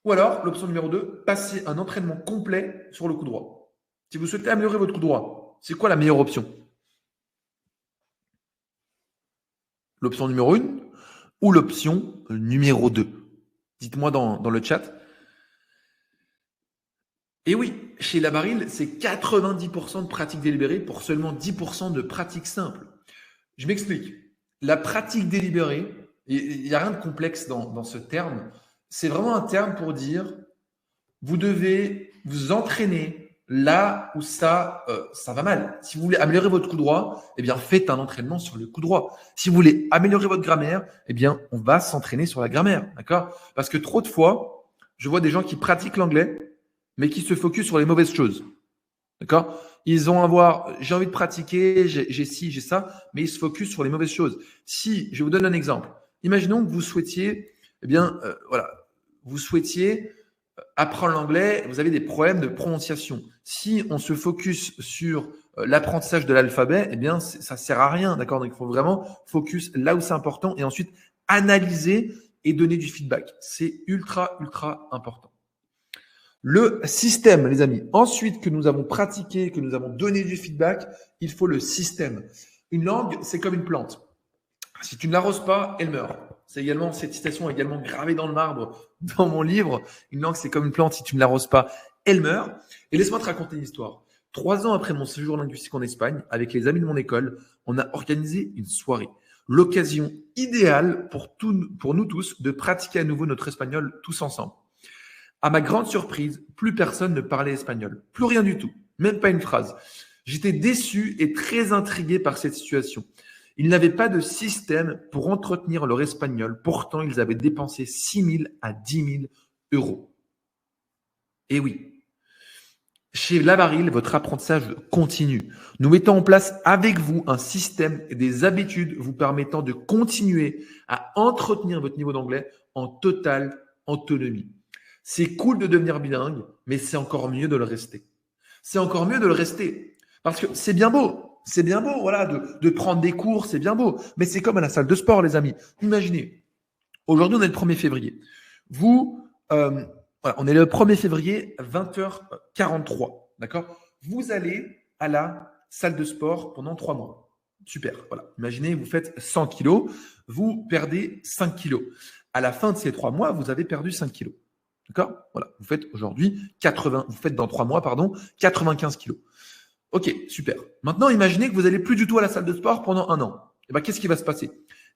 Ou alors, l'option numéro 2, passer un entraînement complet sur le coup droit. Si vous souhaitez améliorer votre coup droit, c'est quoi la meilleure option? L'option numéro 1 ou l'option numéro 2? Dites-moi dans le chat. Et oui, chez Labaril, c'est 90% de pratique délibérée pour seulement 10% de pratique simple. Je m'explique. La pratique délibérée, il n'y a rien de complexe dans ce terme. C'est vraiment un terme pour dire vous devez vous entraîner là où ça va mal. Si vous voulez améliorer votre coup droit, eh bien, faites un entraînement sur le coup droit. Si vous voulez améliorer votre grammaire, eh bien, on va s'entraîner sur la grammaire. D'accord? Parce que trop de fois, je vois des gens qui pratiquent l'anglais, mais qui se focus sur les mauvaises choses. D'accord? Ils vont avoir, j'ai envie de pratiquer, j'ai ci, j'ai ça, mais ils se focus sur les mauvaises choses. Si, je vous donne un exemple. Imaginons que vous souhaitiez, eh bien, vous souhaitiez apprendre l'anglais, vous avez des problèmes de prononciation. Si on se focus sur l'apprentissage de l'alphabet, eh bien, ça sert à rien. D'accord? Donc, il faut vraiment focus là où c'est important et ensuite analyser et donner du feedback. C'est ultra, ultra important. Le système, les amis. Ensuite que nous avons pratiqué, que nous avons donné du feedback, il faut le système. Une langue, c'est comme une plante. Si tu ne l'arroses pas, elle meurt. Cette citation est également gravée dans le marbre dans mon livre. Une langue, c'est comme une plante. Si tu ne l'arroses pas, elle meurt. Et laisse-moi te raconter une histoire. 3 ans après mon séjour linguistique en Espagne, avec les amis de mon école, on a organisé une soirée. L'occasion idéale pour nous tous de pratiquer à nouveau notre espagnol tous ensemble. À ma grande surprise, plus personne ne parlait espagnol. Plus rien du tout. Même pas une phrase. J'étais déçu et très intrigué par cette situation. Ils n'avaient pas de système pour entretenir leur espagnol. Pourtant, ils avaient dépensé 6 000 à 10 000 euros. Et oui, chez Labaril, votre apprentissage continue. Nous mettons en place avec vous un système et des habitudes vous permettant de continuer à entretenir votre niveau d'anglais en totale autonomie. C'est cool de devenir bilingue, mais c'est encore mieux de le rester. C'est encore mieux de le rester. Parce que c'est bien beau. C'est bien beau, voilà, de prendre des cours, c'est bien beau. Mais c'est comme à la salle de sport, les amis. Imaginez, aujourd'hui, on est le 1er février. Voilà, on est le 1er février, 20h43. D'accord? Vous allez à la salle de sport pendant 3 mois. Super. Voilà. Imaginez, vous faites 100 kilos, vous perdez 5 kilos. À la fin de ces 3 mois, vous avez perdu 5 kilos. D'accord? Voilà. Vous faites dans 3 mois, 95 kilos. Ok, super. Maintenant, imaginez que vous n'allez plus du tout à la salle de sport pendant 1 an. Et ben, qu'est-ce qui va se passer?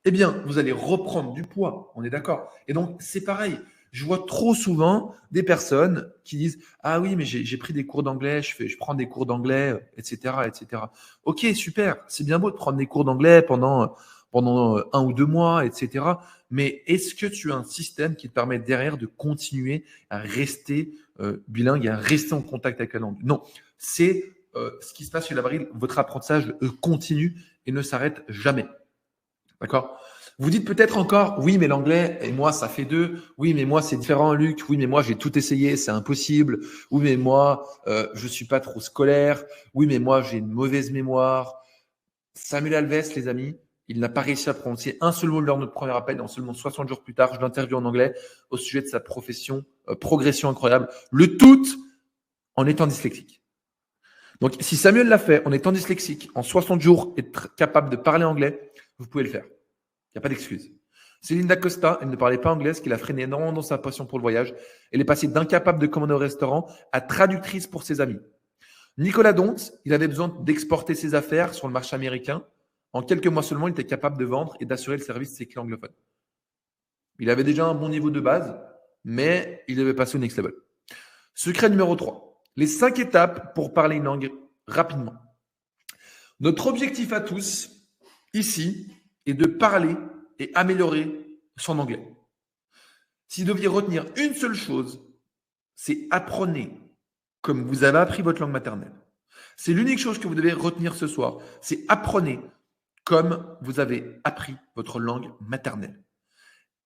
Eh bien, vous allez reprendre du poids. On est d'accord? Et donc, c'est pareil. Je vois trop souvent des personnes qui disent « Ah oui, mais j'ai pris des cours d'anglais, je prends des cours d'anglais, etc. etc. » Ok, super. C'est bien beau de prendre des cours d'anglais pendant 1 ou 2 mois, etc. Mais est-ce que tu as un système qui te permet derrière de continuer à rester bilingue et à rester en contact avec la langue? Non, c'est ce qui se passe chez Labaril. Votre apprentissage continue et ne s'arrête jamais. D'accord? Vous dites peut-être encore, oui, mais l'anglais, et moi, ça fait 2. Oui, mais moi, c'est différent, Luc. Oui, mais moi, j'ai tout essayé, c'est impossible. Oui, mais moi, je suis pas trop scolaire. Oui, mais moi, j'ai une mauvaise mémoire. Samuel Alves, les amis, il n'a pas réussi à prononcer un seul mot lors de notre premier appel. En seulement 60 jours plus tard, je l'interviewe en anglais au sujet de sa profession, progression incroyable. Le tout en étant dyslexique. Donc, si Samuel l'a fait en étant dyslexique, en 60 jours, être capable de parler anglais, vous pouvez le faire. Il n'y a pas d'excuse. Céline Dacosta, elle ne parlait pas anglais, ce qui l'a freiné énormément dans sa passion pour le voyage. Elle est passée d'incapable de commander au restaurant à traductrice pour ses amis. Nicolas Donx, il avait besoin d'exporter ses affaires sur le marché américain. En quelques mois seulement, il était capable de vendre et d'assurer le service de ses clients anglophones. Il avait déjà un bon niveau de base, mais il devait passer au next level. Secret numéro 3. Les 5 étapes pour parler une langue rapidement. Notre objectif à tous, ici, est de parler et améliorer son anglais. Si vous deviez retenir une seule chose, c'est apprenez comme vous avez appris votre langue maternelle. C'est l'unique chose que vous devez retenir ce soir. C'est apprenez comme vous avez appris votre langue maternelle.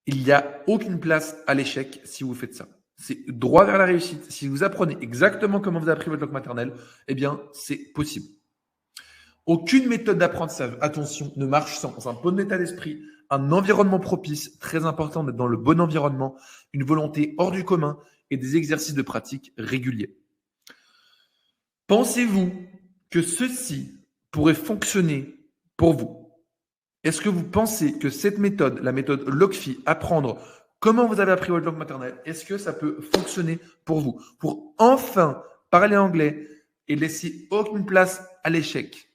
Il n'y a aucune place à l'échec si vous faites ça. C'est droit vers la réussite. Si vous apprenez exactement comment vous avez appris votre langue maternelle, eh bien, c'est possible. Aucune méthode d'apprentissage, attention, ne marche sans un bon état d'esprit, un environnement propice, très important d'être dans le bon environnement, une volonté hors du commun et des exercices de pratique réguliers. Pensez-vous que ceci pourrait fonctionner pour vous? Est-ce que vous pensez que cette méthode, la méthode Lockfi, apprendre comment vous avez appris votre langue maternelle, est-ce que ça peut fonctionner pour vous? Pour enfin parler anglais et laisser aucune place à l'échec.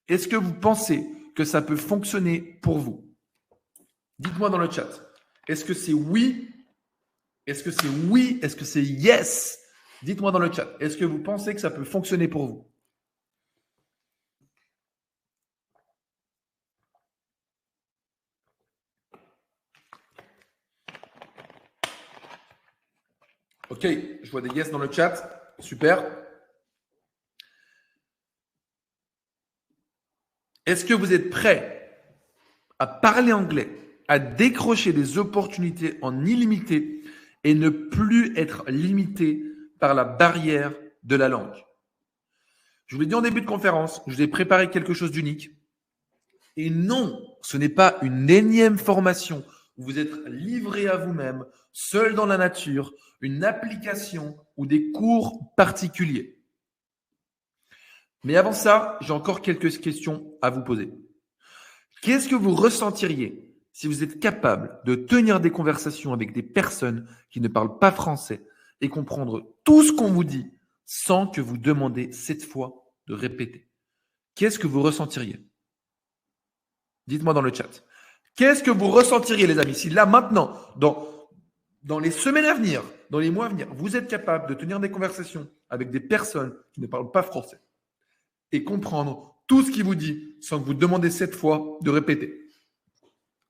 Est-ce que vous pensez que ça peut fonctionner pour vous? Dites-moi dans le chat. Est-ce que c'est oui? Est-ce que c'est oui? Est-ce que c'est yes? Dites-moi dans le chat. Est-ce que vous pensez que ça peut fonctionner pour vous? Ok, je vois des yes dans le chat. Super. Est-ce que vous êtes prêt à parler anglais, à décrocher des opportunités en illimité et ne plus être limité par la barrière de la langue? Je vous l'ai dit en début de conférence, je vous ai préparé quelque chose d'unique. Et non, ce n'est pas une énième formation où vous êtes livré à vous-même, seul dans la nature, une application ou des cours particuliers. Mais avant ça, j'ai encore quelques questions à vous poser. Qu'est-ce que vous ressentiriez si vous êtes capable de tenir des conversations avec des personnes qui ne parlent pas français et comprendre tout ce qu'on vous dit sans que vous demandez cette fois de répéter? Qu'est-ce que vous ressentiriez? Dites-moi dans le chat. Qu'est-ce que vous ressentiriez, les amis, si là, maintenant, dans les semaines à venir, dans les mois à venir, vous êtes capable de tenir des conversations avec des personnes qui ne parlent pas français et comprendre tout ce qu'il vous dit sans que vous demandez cette fois de répéter?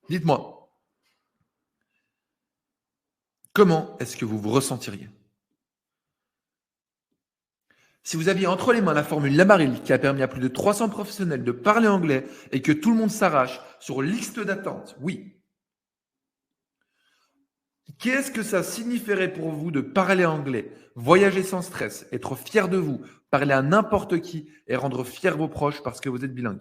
Dites-moi. Comment est-ce que vous vous ressentiriez? Si vous aviez entre les mains la formule Lamarille qui a permis à plus de 300 professionnels de parler anglais et que tout le monde s'arrache sur liste d'attente, oui. Qu'est-ce que ça signifierait pour vous de parler anglais, voyager sans stress, être fier de vous, parler à n'importe qui et rendre fiers vos proches parce que vous êtes bilingue?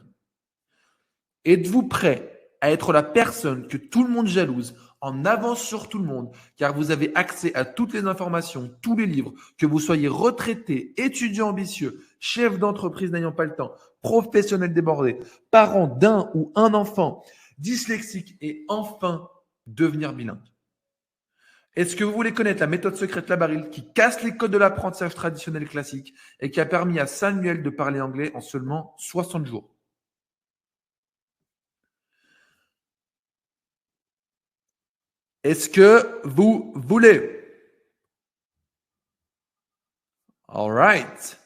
Êtes-vous prêt à être la personne que tout le monde jalouse, en avance sur tout le monde, car vous avez accès à toutes les informations, tous les livres, que vous soyez retraité, étudiant ambitieux, chef d'entreprise n'ayant pas le temps, professionnel débordé, parent d'un ou un enfant, dyslexique et enfin devenir bilingue? Est-ce que vous voulez connaître la méthode secrète Lamarille qui casse les codes de l'apprentissage traditionnel classique et qui a permis à Samuel de parler anglais en seulement 60 jours? Est-ce que vous voulez? All right.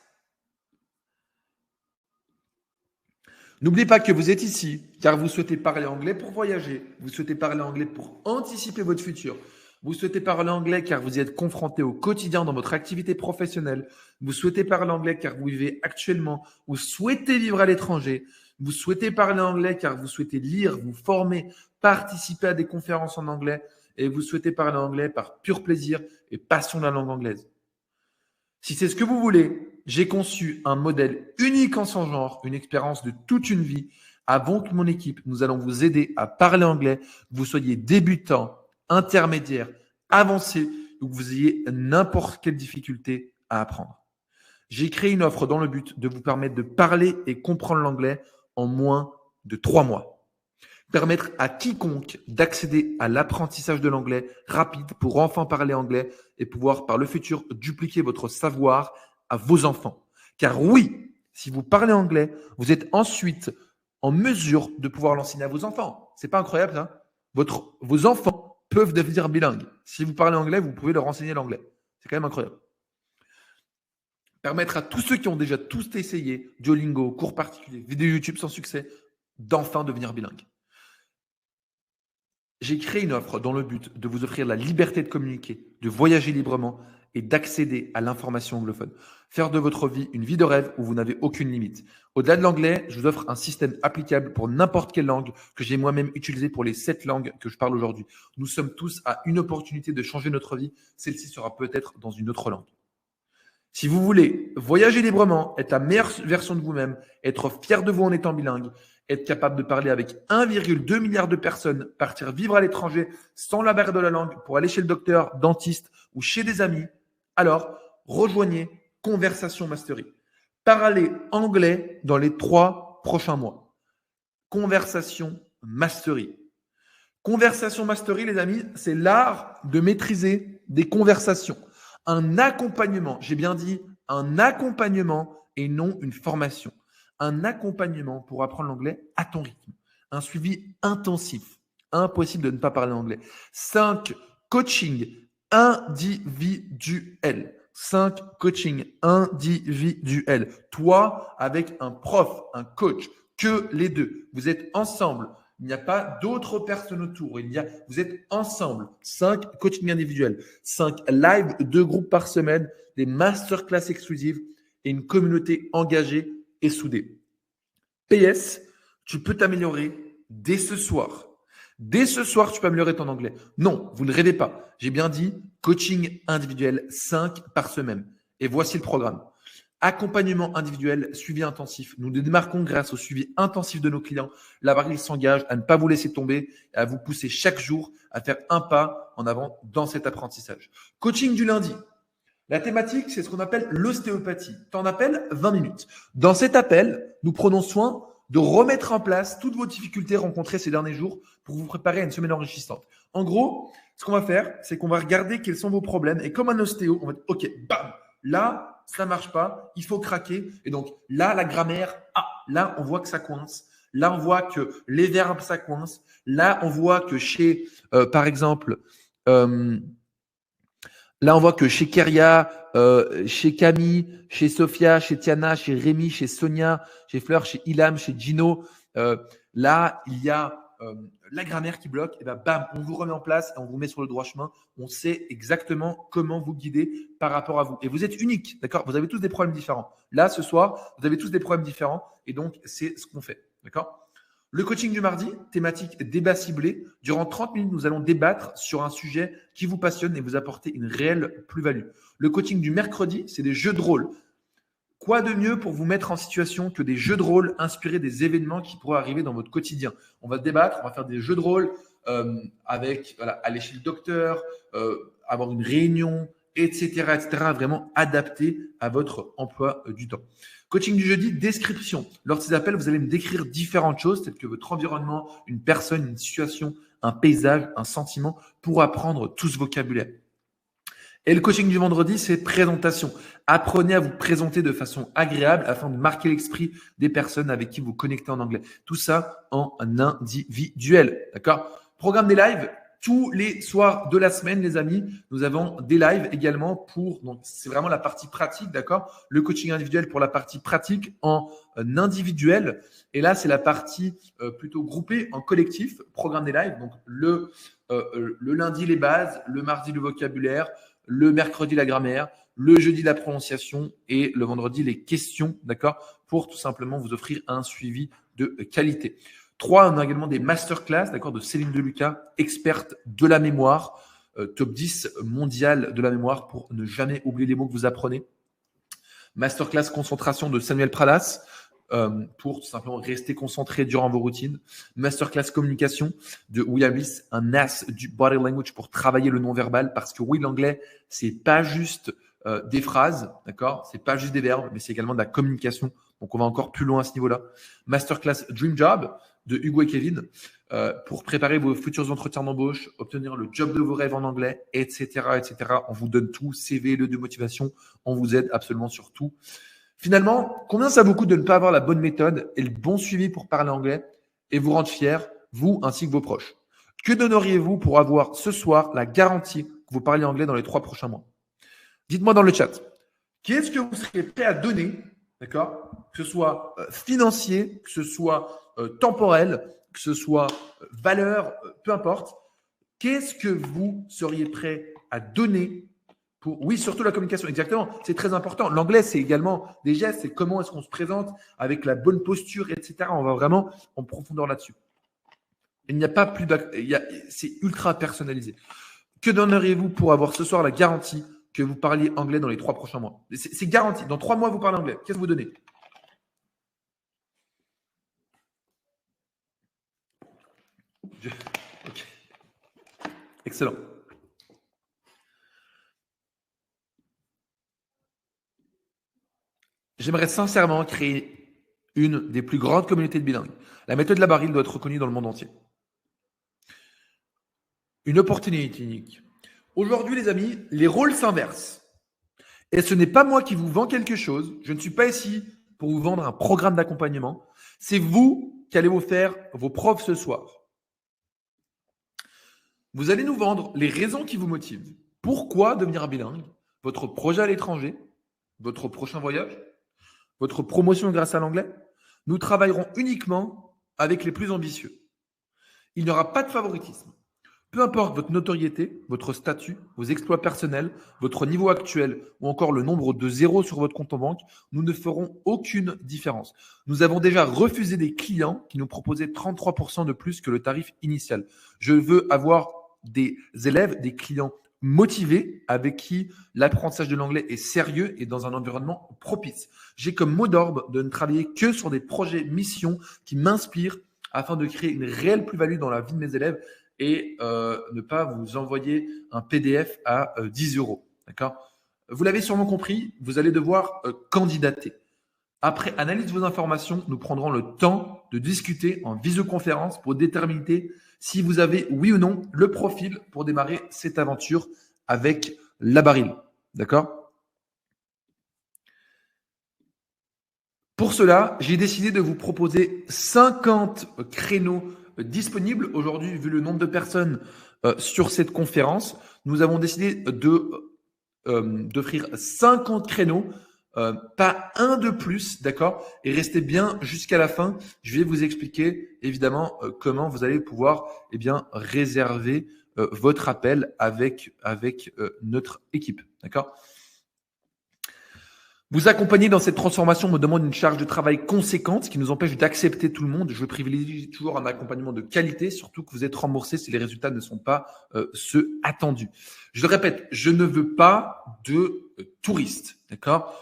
N'oubliez pas que vous êtes ici car vous souhaitez parler anglais pour voyager, vous souhaitez parler anglais pour anticiper votre futur, vous souhaitez parler anglais car vous y êtes confronté au quotidien dans votre activité professionnelle, vous souhaitez parler anglais car vous vivez actuellement, vous souhaitez vivre à l'étranger, vous souhaitez parler anglais car vous souhaitez lire, vous former, participer à des conférences en anglais et vous souhaitez parler anglais par pur plaisir et passion de la langue anglaise. Si c'est ce que vous voulez, j'ai conçu un modèle unique en son genre, une expérience de toute une vie. Avec mon équipe, nous allons vous aider à parler anglais, que vous soyez débutant, intermédiaire, avancé, ou que vous ayez n'importe quelle difficulté à apprendre. J'ai créé une offre dans le but de vous permettre de parler et comprendre l'anglais en moins de 3 mois. Permettre à quiconque d'accéder à l'apprentissage de l'anglais rapide pour enfin parler anglais et pouvoir par le futur dupliquer votre savoir à vos enfants. Car oui, si vous parlez anglais, vous êtes ensuite en mesure de pouvoir l'enseigner à vos enfants. C'est pas incroyable, ça? Vos enfants peuvent devenir bilingues. Si vous parlez anglais, vous pouvez leur enseigner l'anglais. C'est quand même incroyable. Permettre à tous ceux qui ont déjà tous essayé, Duolingo, cours particuliers, vidéos YouTube sans succès, d'enfin devenir bilingues. J'ai créé une offre dans le but de vous offrir la liberté de communiquer, de voyager librement et d'accéder à l'information anglophone. Faire de votre vie une vie de rêve où vous n'avez aucune limite. Au-delà de l'anglais, je vous offre un système applicable pour n'importe quelle langue que j'ai moi-même utilisé pour les 7 langues que je parle aujourd'hui. Nous sommes tous à une opportunité de changer notre vie. Celle-ci sera peut-être dans une autre langue. Si vous voulez voyager librement, être la meilleure version de vous-même, être fier de vous en étant bilingue, être capable de parler avec 1,2 milliard de personnes, partir vivre à l'étranger sans la barrière de la langue pour aller chez le docteur, dentiste ou chez des amis, alors rejoignez Conversation Mastery. Parlez anglais dans les 3 prochains mois. Conversation Mastery. Conversation Mastery, les amis, c'est l'art de maîtriser des conversations. Un accompagnement, j'ai bien dit un accompagnement et non une formation. Un accompagnement pour apprendre l'anglais à ton rythme. Un suivi intensif. Impossible de ne pas parler anglais. 5 coachings individuels. 5 coachings individuels. Toi avec un prof, un coach, que les deux. Vous êtes ensemble. Il n'y a pas d'autres personnes autour. Vous êtes ensemble. 5 coachings individuels, 5 lives, 2 groupes par semaine, des masterclass exclusives et une communauté engagée et soudée. PS, tu peux t'améliorer dès ce soir. Dès ce soir, tu peux améliorer ton anglais. Non, vous ne rêvez pas. J'ai bien dit coaching individuel, 5 par semaine. Et voici le programme. Accompagnement individuel, suivi intensif. Nous démarquons grâce au suivi intensif de nos clients. Là-bas, ils s'engagent à ne pas vous laisser tomber et à vous pousser chaque jour à faire un pas en avant dans cet apprentissage. Coaching du lundi. La thématique, c'est ce qu'on appelle l'ostéopathie. T'en appelles 20 minutes. Dans cet appel, nous prenons soin de remettre en place toutes vos difficultés rencontrées ces derniers jours pour vous préparer à une semaine enrichissante. En gros, ce qu'on va faire, c'est qu'on va regarder quels sont vos problèmes et comme un ostéo, on va dire, OK, bam, là, ça ne marche pas, il faut craquer. Et donc là, la grammaire, là, on voit que ça coince. Là, on voit que les verbes, ça coince. Là, on voit que chez, par exemple, là, on voit que chez Keria, chez Camille, chez Sophia, chez Tiana, chez Rémi, chez Sonia, chez Fleur, chez Ilham, chez Gino, là, il y a la grammaire qui bloque. Et ben, bam, on vous remet en place et on vous met sur le droit chemin. On sait exactement comment vous guider par rapport à vous. Et vous êtes unique, d'accord? Vous avez tous des problèmes différents. Là, ce soir, vous avez tous des problèmes différents. Et donc, c'est ce qu'on fait, d'accord? Le coaching du mardi, thématique débat ciblé. Durant 30 minutes, nous allons débattre sur un sujet qui vous passionne et vous apporter une réelle plus-value. Le coaching du mercredi, c'est des jeux de rôle. Quoi de mieux pour vous mettre en situation que des jeux de rôle inspirés des événements qui pourraient arriver dans votre quotidien? On va débattre, on va faire des jeux de rôle avec aller chez le docteur, avoir une réunion, etc., vraiment adapté à votre emploi du temps. Coaching du jeudi, description. Lors de ces appels, vous allez me décrire différentes choses, telles que votre environnement, une personne, une situation, un paysage, un sentiment, pour apprendre tout ce vocabulaire. Et le coaching du vendredi, c'est présentation. Apprenez à vous présenter de façon agréable afin de marquer l'esprit des personnes avec qui vous connectez en anglais. Tout ça en individuel. D'accord? Programme des lives. Tous les soirs de la semaine, les amis, nous avons des lives également donc c'est vraiment la partie pratique, d'accord? Le coaching individuel pour la partie pratique en individuel. Et là, c'est la partie plutôt groupée en collectif, programme des lives. Donc, le lundi, les bases, le mardi, le vocabulaire, le mercredi, la grammaire, le jeudi, la prononciation et le vendredi, les questions, d'accord? Pour tout simplement vous offrir un suivi de qualité. 3, on a également des masterclass, d'accord, de Céline Deluca, experte de la mémoire, top 10 mondial de la mémoire pour ne jamais oublier les mots que vous apprenez. Masterclass concentration de Samuel Pradas pour tout simplement rester concentré durant vos routines. Masterclass communication de William Lewis, un as du body language pour travailler le non-verbal parce que oui, l'anglais, c'est pas juste des phrases, d'accord, c'est pas juste des verbes, mais c'est également de la communication. Donc, on va encore plus loin à ce niveau-là. Masterclass Dream Job de Hugo et Kevin pour préparer vos futurs entretiens d'embauche, obtenir le job de vos rêves en anglais, etc., etc. On vous donne tout, CV, le de motivation, on vous aide absolument sur tout. Finalement, combien ça vous coûte de ne pas avoir la bonne méthode et le bon suivi pour parler anglais et vous rendre fier, vous ainsi que vos proches? Que donneriez-vous pour avoir ce soir la garantie que vous parliez anglais dans les 3 prochains mois? Dites-moi dans le chat. Qu'est-ce que vous serez prêt à donner, d'accord? Que ce soit financier, que ce soit temporel, que ce soit valeur, peu importe. Qu'est-ce que vous seriez prêt à donner pour… Oui, surtout la communication, exactement. C'est très important. L'anglais, c'est également des gestes, c'est comment est-ce qu'on se présente avec la bonne posture, etc. On va vraiment en profondeur là-dessus. Il n'y a pas plus c'est ultra personnalisé. Que donneriez-vous pour avoir ce soir la garantie que vous parliez anglais dans les 3 prochains mois? C'est garanti. Dans 3 mois, vous parlez anglais. Qu'est-ce que vous donnez? Okay. Excellent. J'aimerais sincèrement créer une des plus grandes communautés de bilingues. La méthode Labaril doit être reconnue dans le monde entier. Une opportunité unique. Aujourd'hui, les amis, les rôles s'inversent. Et ce n'est pas moi qui vous vends quelque chose. Je ne suis pas ici pour vous vendre un programme d'accompagnement. C'est vous qui allez vous faire vos preuves ce soir. Vous allez nous vendre les raisons qui vous motivent. Pourquoi devenir bilingue? Votre projet à l'étranger? Votre prochain voyage? Votre promotion grâce à l'anglais? Nous travaillerons uniquement avec les plus ambitieux. Il n'y aura pas de favoritisme. Peu importe votre notoriété, votre statut, vos exploits personnels, votre niveau actuel ou encore le nombre de zéros sur votre compte en banque, nous ne ferons aucune différence. Nous avons déjà refusé des clients qui nous proposaient 33% de plus que le tarif initial. Je veux avoir des élèves, des clients motivés avec qui l'apprentissage de l'anglais est sérieux et dans un environnement propice. J'ai comme mot d'ordre de ne travailler que sur des projets missions qui m'inspirent afin de créer une réelle plus-value dans la vie de mes élèves et ne pas vous envoyer un PDF à 10 euros. D'accord? Vous l'avez sûrement compris, vous allez devoir candidater. Après analyse de vos informations, nous prendrons le temps de discuter en visioconférence pour déterminer si vous avez, oui ou non, le profil pour démarrer cette aventure avec Labaril. D'accord? Pour cela, j'ai décidé de vous proposer 50 créneaux disponibles. Aujourd'hui, vu le nombre de personnes sur cette conférence, nous avons décidé d'offrir 50 créneaux, pas un de plus, d'accord? Et restez bien jusqu'à la fin. Je vais vous expliquer évidemment comment vous allez pouvoir réserver votre appel avec notre équipe, d'accord? Vous accompagner dans cette transformation me demande une charge de travail conséquente, ce qui nous empêche d'accepter tout le monde. Je privilégie toujours un accompagnement de qualité, surtout que vous êtes remboursé si les résultats ne sont pas ceux attendus. Je le répète, je ne veux pas de touristes, d'accord?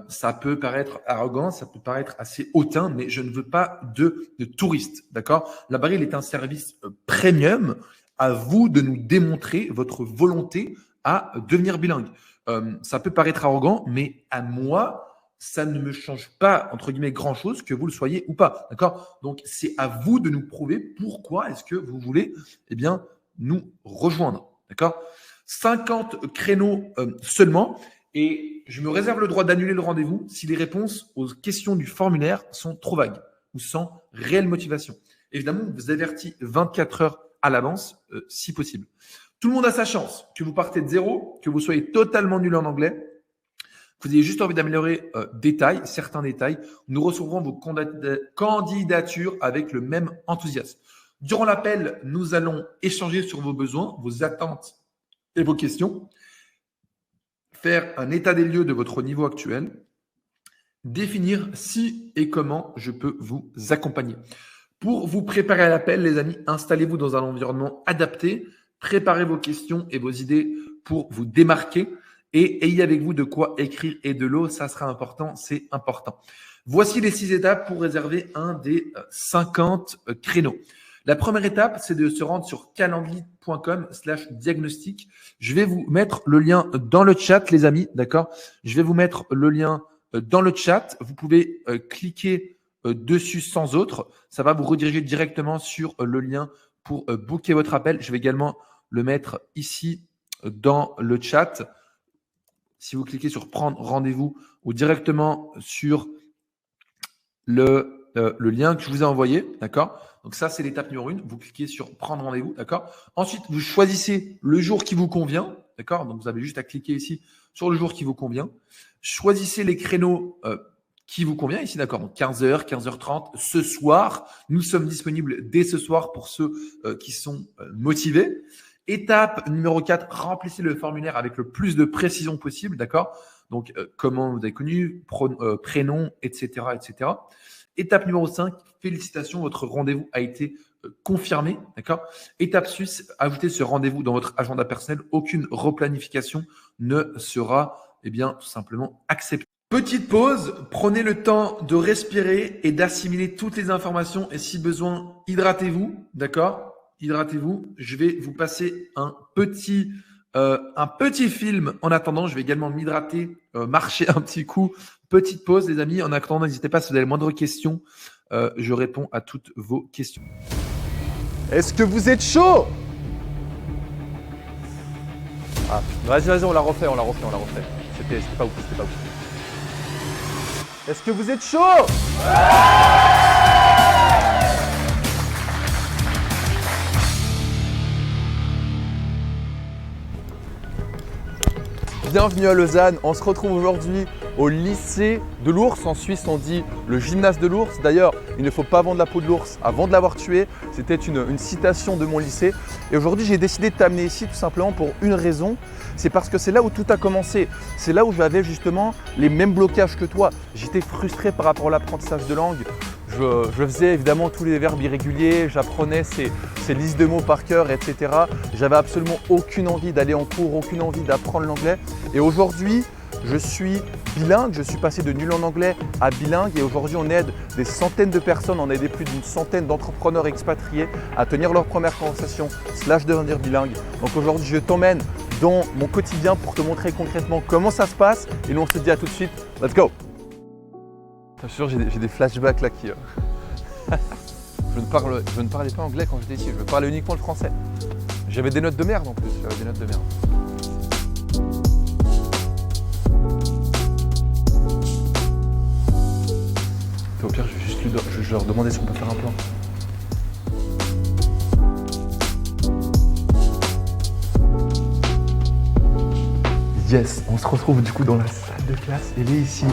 Ça peut paraître arrogant, ça peut paraître assez hautain, mais je ne veux pas de touristes, d'accord? Labaril est un service premium. À vous de nous démontrer votre volonté à devenir bilingue. Ça peut paraître arrogant, mais à moi, ça ne me change pas, entre guillemets, grand-chose que vous le soyez ou pas. D'accord? Donc, c'est à vous de nous prouver pourquoi est-ce que vous voulez nous rejoindre. D'accord? 50 créneaux seulement. Et je me réserve le droit d'annuler le rendez-vous si les réponses aux questions du formulaire sont trop vagues ou sans réelle motivation. Évidemment, on vous avertit 24 heures à l'avance, si possible. Tout le monde a sa chance, que vous partez de zéro, que vous soyez totalement nul en anglais, que vous ayez juste envie d'améliorer certains détails. Nous recevrons vos candidatures avec le même enthousiasme. Durant l'appel, nous allons échanger sur vos besoins, vos attentes et vos questions, faire un état des lieux de votre niveau actuel, définir si et comment je peux vous accompagner. Pour vous préparer à l'appel, les amis, installez-vous dans un environnement adapté, préparez vos questions et vos idées pour vous démarquer et ayez avec vous de quoi écrire et de l'eau, ça sera important, c'est important. Voici les 6 étapes pour réserver un des 50 créneaux. La première étape, c'est de se rendre sur calendly.com/diagnostic. Je vais vous mettre le lien dans le chat, les amis, d'accord? Je vais vous mettre le lien dans le chat. Vous pouvez cliquer dessus sans autre. Ça va vous rediriger directement sur le lien pour booker votre appel. Je vais également le mettre ici dans le chat. Si vous cliquez sur prendre rendez-vous ou directement sur le le lien que je vous ai envoyé, d'accord? Donc ça, c'est l'étape numéro 1. Vous cliquez sur prendre rendez-vous, d'accord? Ensuite, vous choisissez le jour qui vous convient, d'accord? Donc vous avez juste à cliquer ici sur le jour qui vous convient. Choisissez les créneaux qui vous convient ici, d'accord? Donc 15h, 15h30, ce soir. Nous sommes disponibles dès ce soir pour ceux qui sont motivés. Étape numéro 4, remplissez le formulaire avec le plus de précision possible, d'accord? Donc, comment vous avez connu, prénom, etc., etc. Étape numéro 5, félicitations, votre rendez-vous a été confirmé, d'accord? Étape 6, ajoutez ce rendez-vous dans votre agenda personnel. Aucune replanification ne sera, tout simplement acceptée. Petite pause, prenez le temps de respirer et d'assimiler toutes les informations et si besoin, hydratez-vous, d'accord? Hydratez-vous. Je vais vous passer un petit film en attendant. Je vais également m'hydrater, marcher un petit coup. Petite pause, les amis. En attendant, n'hésitez pas si vous avez moindre question. Je réponds à toutes vos questions. Est-ce que vous êtes chaud? Ah, vas-y, on la refait. C'était pas ouf. Est-ce que vous êtes chaud? Bienvenue à Lausanne, on se retrouve aujourd'hui au lycée de l'ours. En Suisse on dit le gymnase de l'ours. D'ailleurs, il ne faut pas vendre la peau de l'ours avant de l'avoir tué. C'était une citation de mon lycée. Et aujourd'hui j'ai décidé de t'amener ici tout simplement pour une raison. C'est parce que c'est là où tout a commencé. C'est là où j'avais justement les mêmes blocages que toi. J'étais frustré par rapport à l'apprentissage de langue. Je faisais évidemment tous les verbes irréguliers, j'apprenais ces listes de mots par cœur, etc. J'avais absolument aucune envie d'aller en cours, aucune envie d'apprendre l'anglais. Et aujourd'hui, je suis bilingue, je suis passé de nul en anglais à bilingue et aujourd'hui on aide des centaines de personnes, on a aidé plus d'une centaine d'entrepreneurs expatriés à tenir leur première conversation / devenir bilingue. Donc aujourd'hui je t'emmène dans mon quotidien pour te montrer concrètement comment ça se passe et nous on se dit à tout de suite, let's go! Je suis sûr, j'ai des flashbacks là qui… je ne parlais pas anglais quand j'étais ici, je parlais uniquement le français. J'avais des notes de merde en plus, Au pire, je vais leur demander si on peut faire un plan. Yes, on se retrouve du coup dans la salle de classe. Elle est ici.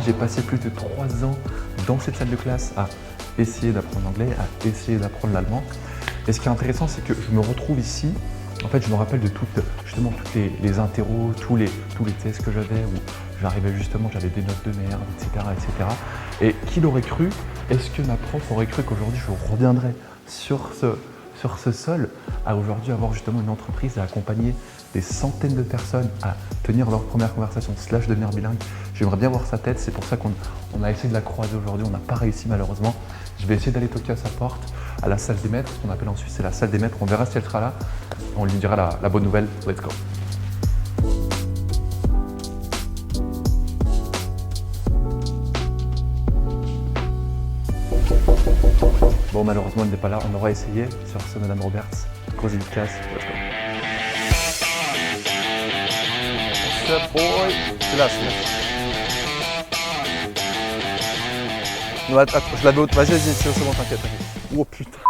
J'ai passé plus de 3 ans dans cette salle de classe à essayer d'apprendre l'anglais, à essayer d'apprendre l'allemand. Et ce qui est intéressant, c'est que je me retrouve ici. En fait, je me rappelle de toutes les interros, tous les tests que j'avais où j'arrivais justement, j'avais des notes de merde, etc., etc. Et qui l'aurait cru? Est-ce que ma prof aurait cru qu'aujourd'hui je reviendrais sur ce sol à aujourd'hui avoir justement une entreprise et accompagner des centaines de personnes à tenir leur première conversation / devenir bilingue? J'aimerais bien voir sa tête, c'est pour ça qu'on a essayé de la croiser aujourd'hui, on n'a pas réussi malheureusement. Je vais essayer d'aller toquer à sa porte, à la salle des maîtres, ce qu'on appelle en Suisse c'est la salle des maîtres, on verra si elle sera là, on lui dira la bonne nouvelle, let's go. Bon, malheureusement, elle n'est pas là. On aura essayé. Sur ce, Madame Roberts, grosse efficace. Let's go. What's up, boy? C'est là. Non, attends, je l'avais autre. Vas-y, c'est bon, t'inquiète. Oh putain.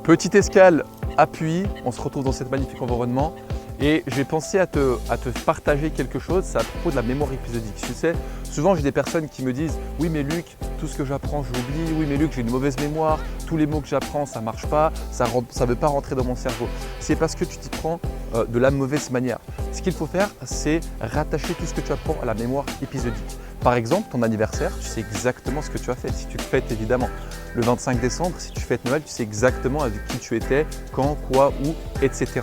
Petite escale, appui. On se retrouve dans cet magnifique environnement. Et j'ai pensé à te partager quelque chose, c'est à propos de la mémoire épisodique. Tu sais, souvent j'ai des personnes qui me disent « Oui mais Luc, tout ce que j'apprends je l'oublie, oui mais Luc j'ai une mauvaise mémoire, tous les mots que j'apprends ça ne marche pas, ça ne veut pas rentrer dans mon cerveau ». C'est parce que tu t'y prends de la mauvaise manière. Ce qu'il faut faire, c'est rattacher tout ce que tu apprends à la mémoire épisodique. Par exemple, ton anniversaire, tu sais exactement ce que tu as fait, si tu le fêtes évidemment. Le 25 décembre, si tu fêtes Noël, tu sais exactement avec qui tu étais, quand, quoi, où, etc.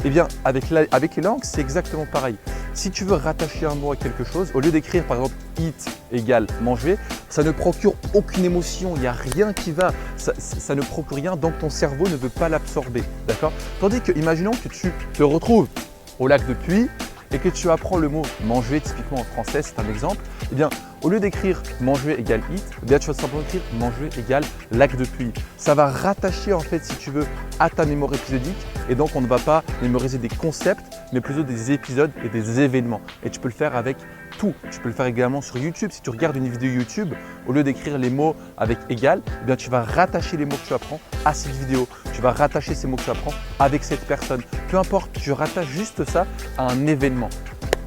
Eh bien, avec les langues, c'est exactement pareil. Si tu veux rattacher un mot à quelque chose, au lieu d'écrire par exemple « eat » égale « manger », ça ne procure aucune émotion, il n'y a rien qui va, ça ne procure rien, donc ton cerveau ne veut pas l'absorber, d'accord? Tandis que, imaginons que tu te retrouves au lac de Puy et que tu apprends le mot « manger », typiquement en français, c'est un exemple, eh bien, au lieu d'écrire « manger égale eat », eh bien, tu vas simplement écrire « manger égale lac de Puy ». Ça va rattacher, en fait, si tu veux, à ta mémoire épisodique et donc on ne va pas mémoriser des concepts, mais plutôt des épisodes et des événements. Et tu peux le faire avec tout. Tu peux le faire également sur YouTube. Si tu regardes une vidéo YouTube, au lieu d'écrire les mots avec égal, eh bien, tu vas rattacher les mots que tu apprends à cette vidéo. Tu vas rattacher ces mots que tu apprends avec cette personne. Peu importe, tu rattaches juste ça à un événement.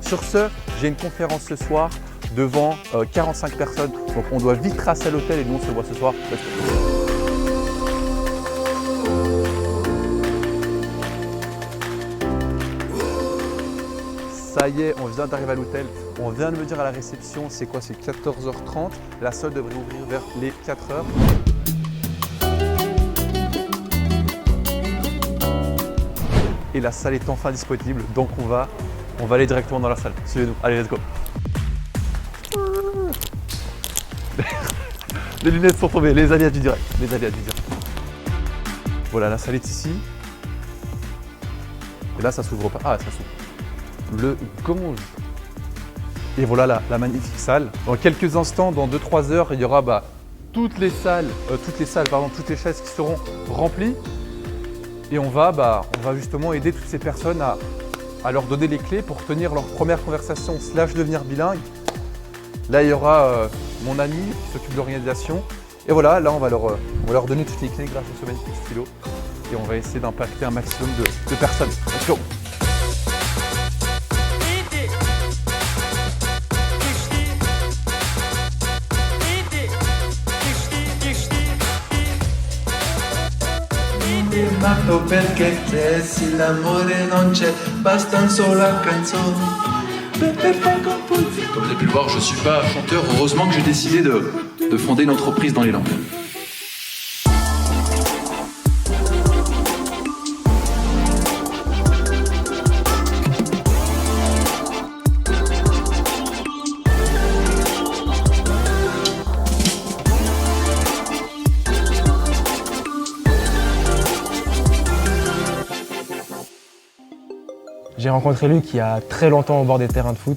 Sur ce, j'ai une conférence ce soir devant 45 personnes. Donc, on doit vite tracer à l'hôtel et nous, on se voit ce soir. Ça y est, on vient d'arriver à l'hôtel. On vient de me dire à la réception, c'est quoi? C'est 14h30. La salle devrait ouvrir vers les 4h. Et la salle est enfin disponible, donc on va aller directement dans la salle. Suivez-nous. Allez, let's go. Les lunettes sont tombées, les aléas du direct. Voilà, la salle est ici. Et là, ça s'ouvre pas. Ah, ça s'ouvre. Comment Et voilà la magnifique salle. Dans quelques instants, dans 2-3 heures, il y aura toutes les chaises qui seront remplies. Et on va justement aider toutes ces personnes à leur donner les clés pour tenir leur première conversation / devenir bilingue. Là, il y aura mon ami qui s'occupe de l'organisation. Et voilà, là, on va leur donner toutes les clés grâce à ce magnifique stylo. Et on va essayer d'impacter un maximum de personnes. Let's go. Matto perché te se l'amore non c'è basta un sola canzone per far composizione. Comme vous avez pu le voir, je ne suis pas chanteur. Heureusement que j'ai décidé de fonder une entreprise dans les langues. J'ai rencontré Luc il y a très longtemps au bord des terrains de foot.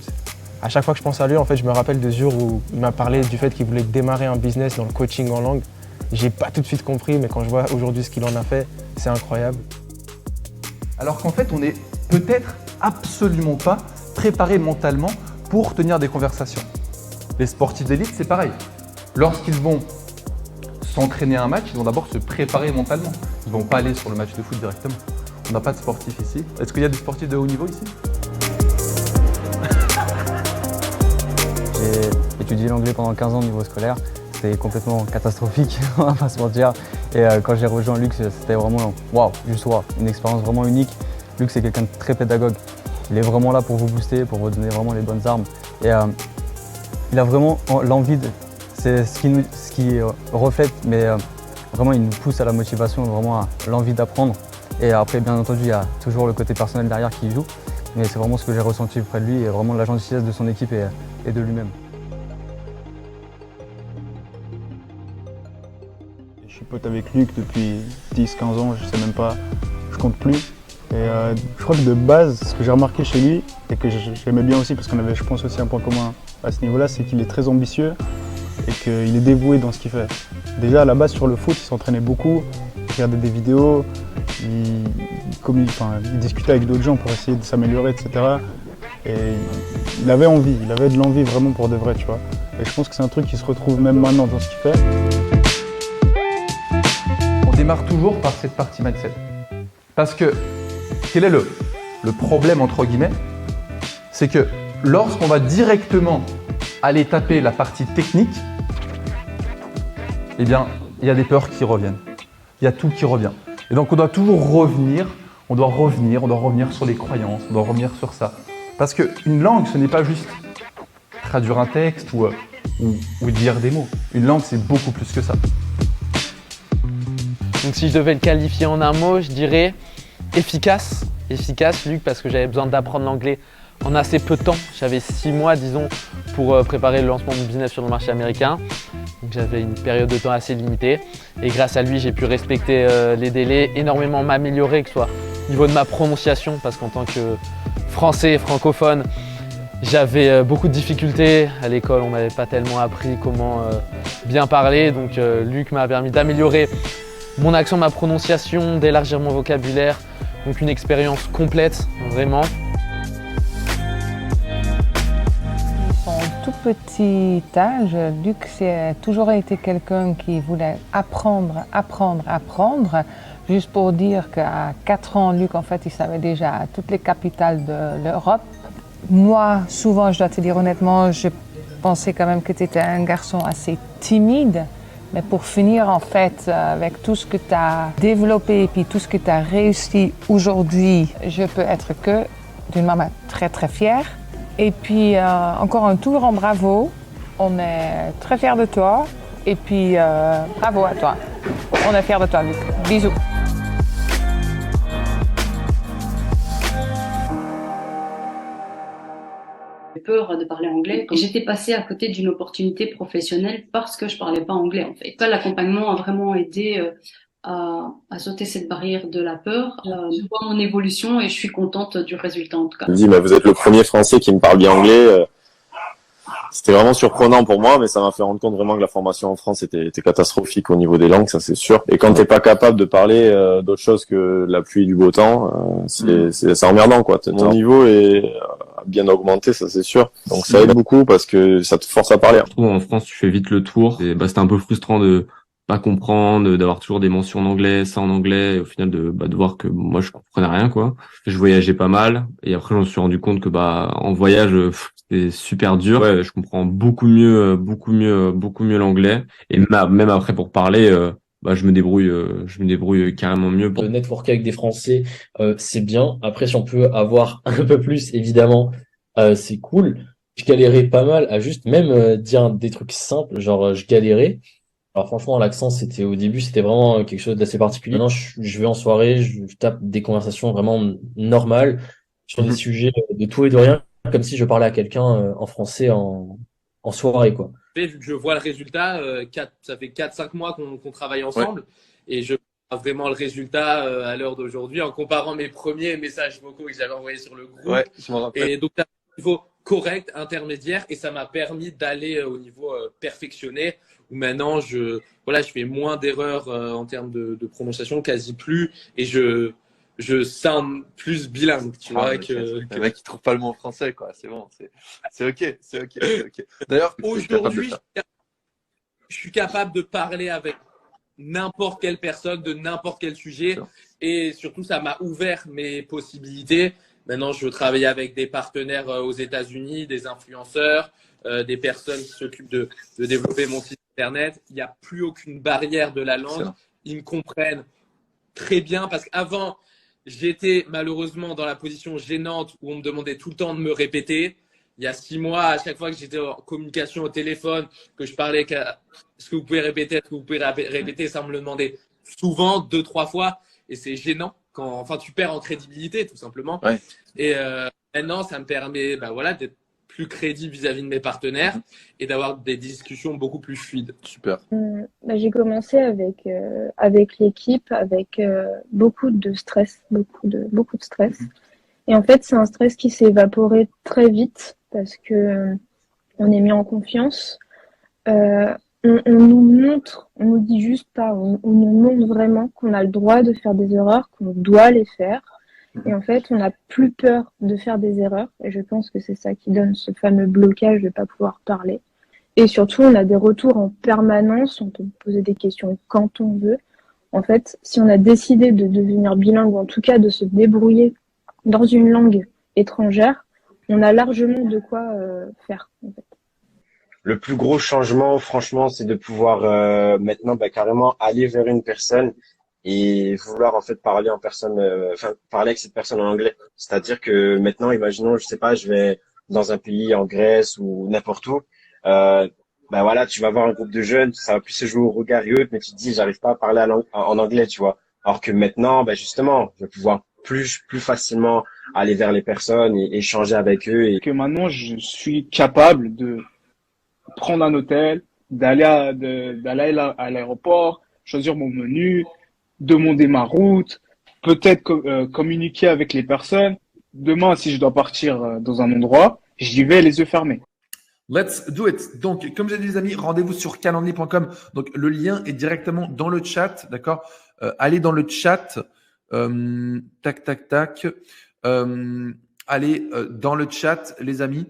À chaque fois que je pense à lui, en fait, je me rappelle de ce jour où il m'a parlé du fait qu'il voulait démarrer un business dans le coaching en langue. J'ai pas tout de suite compris, mais quand je vois aujourd'hui ce qu'il en a fait, c'est incroyable. Alors qu'en fait, on n'est peut-être absolument pas préparé mentalement pour tenir des conversations. Les sportifs d'élite, c'est pareil. Lorsqu'ils vont s'entraîner à un match, ils vont d'abord se préparer mentalement. Ils ne vont pas aller sur le match de foot directement. On n'a pas de sportifs ici. Est-ce qu'il y a des sportifs de haut niveau ici? J'ai étudié l'anglais pendant 15 ans au niveau scolaire. C'était complètement catastrophique, on va pas se mentir. Et quand j'ai rejoint Luc, c'était vraiment une expérience vraiment unique. Luc, c'est quelqu'un de très pédagogue. Il est vraiment là pour vous booster, pour vous donner vraiment les bonnes armes. Et il a vraiment l'envie de... C'est ce qui reflète, mais vraiment il nous pousse à la motivation, vraiment à l'envie d'apprendre. Et après, bien entendu, il y a toujours le côté personnel derrière qui joue. Mais c'est vraiment ce que j'ai ressenti auprès de lui et vraiment la gentillesse de son équipe et de lui-même. Je suis pote avec Luc depuis 10-15 ans, je sais même pas, je compte plus. Et je crois que de base, ce que j'ai remarqué chez lui, et que j'aimais bien aussi parce qu'on avait, je pense, aussi un point commun à ce niveau-là, c'est qu'il est très ambitieux et qu'il est dévoué dans ce qu'il fait. Déjà à la base sur le foot, il s'entraînait beaucoup, il regardait des vidéos, il discutait avec d'autres gens pour essayer de s'améliorer, etc. Et il avait envie, il avait de l'envie vraiment pour de vrai, tu vois. Et je pense que c'est un truc qui se retrouve même maintenant dans ce qu'il fait. On démarre toujours par cette partie mindset. Parce que, quel est le problème entre guillemets? C'est que lorsqu'on va directement aller taper la partie technique, eh bien, il y a des peurs qui reviennent. Il y a tout qui revient. Et donc, on doit toujours revenir, on doit revenir sur les croyances, on doit revenir sur ça. Parce qu'une langue, ce n'est pas juste traduire un texte ou dire des mots. Une langue, c'est beaucoup plus que ça. Donc si je devais le qualifier en un mot, je dirais efficace. Efficace, Luc, parce que j'avais besoin d'apprendre l'anglais en assez peu de temps. J'avais 6 mois, disons, pour préparer le lancement de mon business sur le marché américain. Donc j'avais une période de temps assez limitée. Et grâce à lui, j'ai pu respecter les délais, énormément m'améliorer, que ce soit au niveau de ma prononciation, parce qu'en tant que français francophone, j'avais beaucoup de difficultés. À l'école, on m'avait pas tellement appris comment bien parler. Donc Luc m'a permis d'améliorer mon accent, ma prononciation, d'élargir mon vocabulaire. Donc une expérience complète, vraiment. petit âge, Luc a toujours été quelqu'un qui voulait apprendre. Juste pour dire qu'à 4 ans, Luc, en fait, il savait déjà toutes les capitales de l'Europe. Moi, souvent, je dois te dire honnêtement, je pensais quand même que tu étais un garçon assez timide. Mais pour finir, en fait, avec tout ce que tu as développé et puis tout ce que tu as réussi aujourd'hui, je peux être que d'une maman très, très fière. Et puis, encore un tout grand bravo. On est très fiers de toi. Et puis, bravo à toi. On est fiers de toi, Luc. Bisous. Peur de parler anglais. Et j'étais passée à côté d'une opportunité professionnelle parce que je parlais pas anglais, en fait. Ça, l'accompagnement a vraiment aidé à sauter cette barrière de la peur. Je vois mon évolution et je suis contente du résultat, en tout cas. Je me dis, vous êtes le premier Français qui me parle bien anglais. C'était vraiment surprenant pour moi, mais ça m'a fait rendre compte vraiment que la formation en France était catastrophique au niveau des langues, ça c'est sûr. Et quand t'es pas capable de parler d'autre chose que la pluie et du beau temps, c'est emmerdant, quoi. Ton niveau est bien augmenté, ça c'est sûr. Donc ça aide beaucoup parce que ça te force à parler. Je trouve en France, tu fais vite le tour. Et c'était un peu frustrant de pas comprendre, d'avoir toujours des mentions en anglais, ça en anglais, et au final de voir que moi je comprenais rien, quoi. Je voyageais pas mal et après je me suis rendu compte que en voyage c'était super dur. Ouais, je comprends beaucoup mieux l'anglais et même après pour parler je me débrouille carrément mieux. De networker avec des Français, c'est bien. Après, si on peut avoir un peu plus, évidemment, c'est cool. Je galérais pas mal à juste même dire des trucs simples, genre je galérais. Alors franchement, l'accent, au début, c'était vraiment quelque chose d'assez particulier. Maintenant, je vais en soirée, je tape des conversations vraiment normales sur des sujets de tout et de rien, comme si je parlais à quelqu'un en français en soirée, quoi. Vu que je vois le résultat, ça fait 4-5 mois qu'on travaille ensemble et je vois vraiment le résultat à l'heure d'aujourd'hui en comparant mes premiers messages vocaux que j'avais envoyés sur le groupe. Ouais, je m'en rappelle. Et donc, un niveau correct, intermédiaire, et ça m'a permis d'aller au niveau perfectionné où maintenant je fais moins d'erreurs en termes de prononciation, quasi plus, et je sound plus bilingue, tu vois. Le mec qui trouve pas le mot en français, quoi. C'est bon, c'est ok. D'ailleurs, aujourd'hui, je suis capable de parler avec n'importe quelle personne de n'importe quel sujet, et surtout ça m'a ouvert mes possibilités. Maintenant, je veux travailler avec des partenaires aux États-Unis, des influenceurs, des personnes qui s'occupent de développer mon site internet. Il n'y a plus aucune barrière de la langue. Ils me comprennent très bien parce qu'avant, j'étais malheureusement dans la position gênante où on me demandait tout le temps de me répéter. Il y a 6 mois, à chaque fois que j'étais en communication au téléphone, que je parlais, est-ce que vous pouvez répéter, est-ce que vous pouvez répéter, ça on me le demandait souvent, 2-3 fois, et c'est gênant quand tu perds en crédibilité tout simplement. Ouais. Et maintenant, ça me permet d'être plus crédible vis-à-vis de mes partenaires et d'avoir des discussions beaucoup plus fluides. Super. J'ai commencé avec l'équipe, avec beaucoup de stress, beaucoup de stress. Et en fait, c'est un stress qui s'est évaporé très vite parce que on est mis en confiance. On nous montre, on nous dit juste pas, on nous montre vraiment qu'on a le droit de faire des erreurs, qu'on doit les faire. Et en fait, on n'a plus peur de faire des erreurs. Et je pense que c'est ça qui donne ce fameux blocage de ne pas pouvoir parler. Et surtout, on a des retours en permanence. On peut poser des questions quand on veut. En fait, si on a décidé de devenir bilingue, ou en tout cas de se débrouiller dans une langue étrangère, on a largement de quoi faire, en fait. Le plus gros changement, franchement, c'est de pouvoir maintenant carrément aller vers une personne et vouloir en fait parler en personne, parler avec cette personne en anglais. C'est-à-dire que maintenant, imaginons, je sais pas, je vais dans un pays en Grèce ou n'importe où, tu vas voir un groupe de jeunes, ça va plus se jouer au regard et autres, mais tu te dis, j'arrive pas à parler en anglais, tu vois. Alors que maintenant, justement, je vais pouvoir plus facilement aller vers les personnes et échanger avec eux. Et que maintenant, je suis capable de prendre un hôtel, d'aller à l'aéroport, choisir mon menu, demander ma route, peut-être communiquer avec les personnes. Demain, si je dois partir dans un endroit, j'y vais les yeux fermés. Let's do it. Donc, comme j'ai dit, les amis, rendez-vous sur calendly.com. Donc, le lien est directement dans le chat, d'accord? Allez dans le chat. Allez dans le chat, les amis.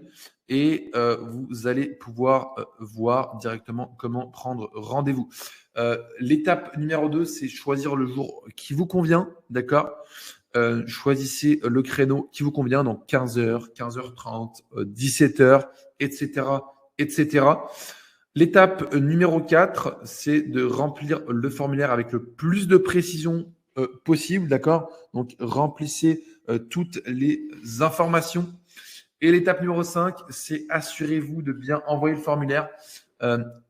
et vous allez pouvoir voir directement comment prendre rendez-vous. L'étape numéro 2, c'est choisir le jour qui vous convient, d'accord? Choisissez le créneau qui vous convient, donc 15h, 15h30, 17h, etc., etc. L'étape numéro 4, c'est de remplir le formulaire avec le plus de précision possible, d'accord? Donc, remplissez toutes les informations. Et l'étape numéro 5, c'est assurez-vous de bien envoyer le formulaire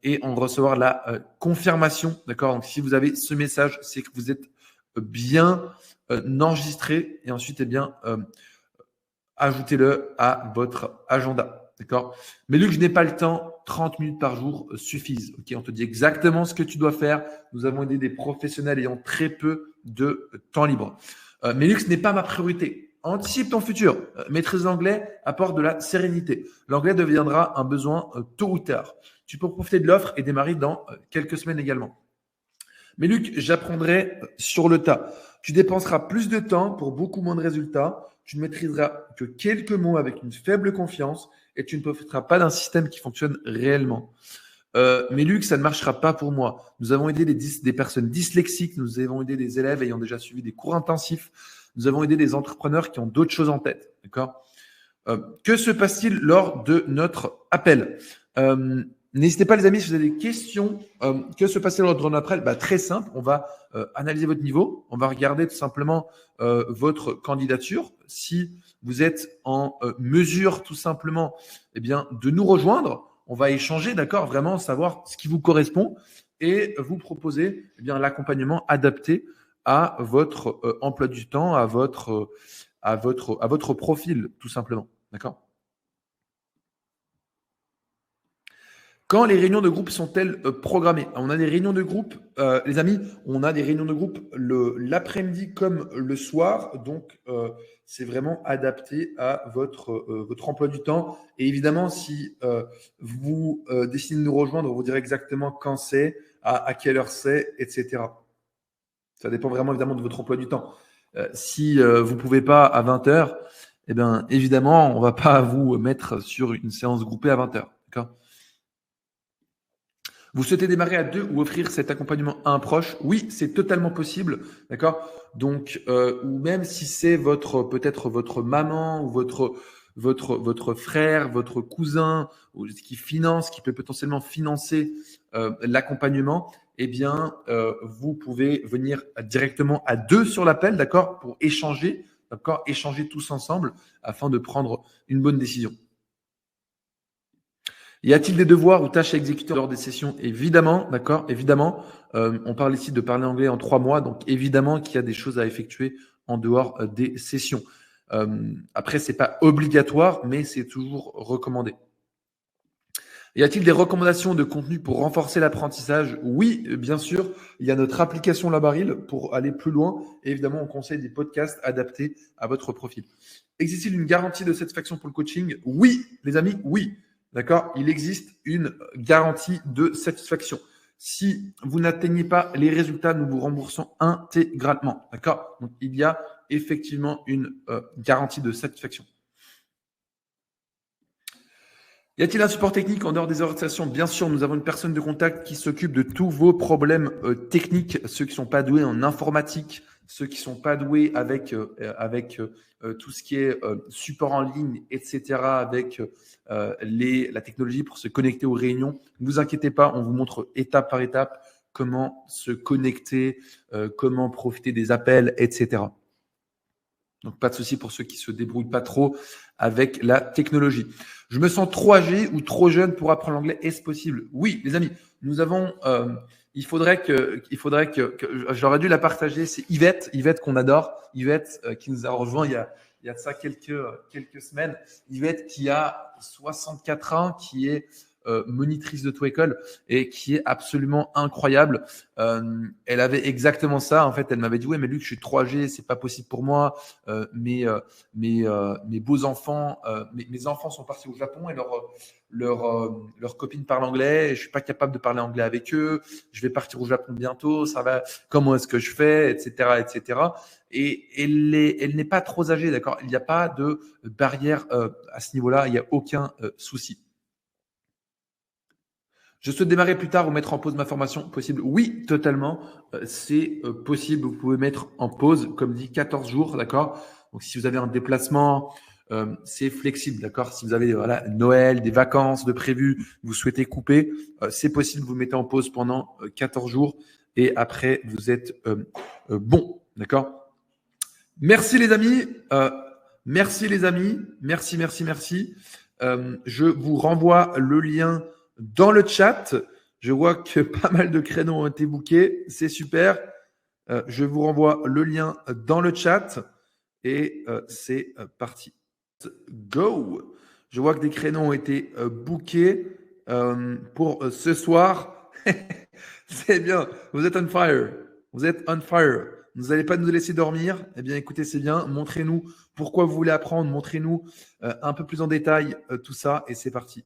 et en recevoir la confirmation, d'accord? Donc, si vous avez ce message, c'est que vous êtes bien enregistré et ensuite, eh bien, ajoutez-le à votre agenda, d'accord? Mais Luc, je n'ai pas le temps, 30 minutes par jour suffisent, ok? On te dit exactement ce que tu dois faire. Nous avons aidé des professionnels ayant très peu de temps libre. Mais Luc, ce n'est pas ma priorité. Anticipe ton futur. Maîtrise l'anglais apporte de la sérénité. L'anglais deviendra un besoin tôt ou tard. Tu peux profiter de l'offre et démarrer dans quelques semaines également. Mais Luc, j'apprendrai sur le tas. Tu dépenseras plus de temps pour beaucoup moins de résultats. Tu ne maîtriseras que quelques mots avec une faible confiance et tu ne profiteras pas d'un système qui fonctionne réellement. Mais Luc, ça ne marchera pas pour moi. Nous avons aidé des personnes dyslexiques, nous avons aidé des élèves ayant déjà suivi des cours intensifs, nous avons aidé des entrepreneurs qui ont d'autres choses en tête. D'accord? Que se passe-t-il lors de notre appel? N'hésitez pas les amis, si vous avez des questions, que se passe-t-il lors de notre appel? Très simple, on va analyser votre niveau, on va regarder tout simplement votre candidature. Si vous êtes en mesure tout simplement de nous rejoindre, on va échanger, d'accord, vraiment savoir ce qui vous correspond et vous proposer l'accompagnement adapté à votre emploi du temps, à votre profil, tout simplement. D'accord? Quand les réunions de groupe sont-elles programmées? On a des réunions de groupe, les amis, on a des réunions de groupe l'après-midi comme le soir. Donc, c'est vraiment adapté à votre emploi du temps. Et évidemment, si vous décidez de nous rejoindre, on vous dira exactement quand c'est, à quelle heure c'est, etc. Ça dépend vraiment évidemment de votre emploi du temps. Si vous ne pouvez pas à 20h, eh bien, évidemment, on ne va pas vous mettre sur une séance groupée à 20h. D'accord? Vous souhaitez démarrer à 2 ou offrir cet accompagnement à un proche? Oui, c'est totalement possible. D'accord? Donc, ou même si c'est peut-être votre maman ou votre frère, votre cousin, ou qui peut potentiellement financer l'accompagnement, eh bien, vous pouvez venir directement à 2 sur l'appel, d'accord, pour échanger, d'accord, échanger tous ensemble afin de prendre une bonne décision. Y a-t-il des devoirs ou tâches à exécuter lors des sessions? Évidemment, d'accord, évidemment. On parle ici de parler anglais en 3 mois, donc évidemment qu'il y a des choses à effectuer en dehors des sessions. Après, c'est pas obligatoire, mais c'est toujours recommandé. Y a-t-il des recommandations de contenu pour renforcer l'apprentissage? Oui, bien sûr. Il y a notre application Labaril pour aller plus loin. Et évidemment, on conseille des podcasts adaptés à votre profil. Existe-t-il une garantie de satisfaction pour le coaching? Oui, les amis, oui. D'accord? Il existe une garantie de satisfaction. Si vous n'atteignez pas les résultats, nous vous remboursons intégralement. D'accord? Donc, il y a effectivement une garantie de satisfaction. Y a-t-il un support technique en dehors des heures de session? Bien sûr, nous avons une personne de contact qui s'occupe de tous vos problèmes techniques, ceux qui ne sont pas doués en informatique, ceux qui ne sont pas doués avec tout ce qui est support en ligne, etc., avec la technologie pour se connecter aux réunions. Ne vous inquiétez pas, on vous montre étape par étape comment se connecter, comment profiter des appels, etc. Donc, pas de souci pour ceux qui se débrouillent pas trop avec la technologie. Je me sens trop âgé ou trop jeune pour apprendre l'anglais. Est-ce possible? Oui, les amis, nous avons. Il faudrait que j'aurais dû la partager. C'est Yvette qu'on adore. Yvette qui nous a rejoint il y a de ça quelques semaines. Yvette qui a 64 ans, qui est monitrice de TOEFL et qui est absolument incroyable. Elle avait exactement ça. En fait, elle m'avait dit ouais, mais Luc, je suis 3G, c'est pas possible pour moi. Mes beaux enfants, mes enfants sont partis au Japon et leurs copines parlent anglais. Et je suis pas capable de parler anglais avec eux. Je vais partir au Japon bientôt. Ça va. Comment est-ce que je fais, etc., etc. Et elle n'est pas trop âgée, d'accord. Il n'y a pas de barrière à ce niveau-là. Il n'y a aucun souci. Je souhaite démarrer plus tard ou mettre en pause ma formation. Possible? Oui, totalement. C'est possible. Vous pouvez mettre en pause, comme dit, 14 jours, d'accord. Donc, si vous avez un déplacement, c'est flexible, d'accord. Si vous avez voilà, Noël, des vacances de prévues, vous souhaitez couper, c'est possible. Vous mettez en pause pendant 14 jours et après, vous êtes bon, d'accord. Merci les amis. Merci les amis. Merci. Je vous renvoie le lien dans le chat. Je vois que pas mal de créneaux ont été bookés. C'est super. Je vous renvoie le lien dans le chat et c'est parti. Go. Je vois que des créneaux ont été bookés pour ce soir. C'est bien. Vous êtes on fire. Vous êtes on fire. Vous n'allez pas nous laisser dormir. Eh bien, écoutez, c'est bien. Montrez-nous pourquoi vous voulez apprendre. Montrez-nous un peu plus en détail tout ça et c'est parti.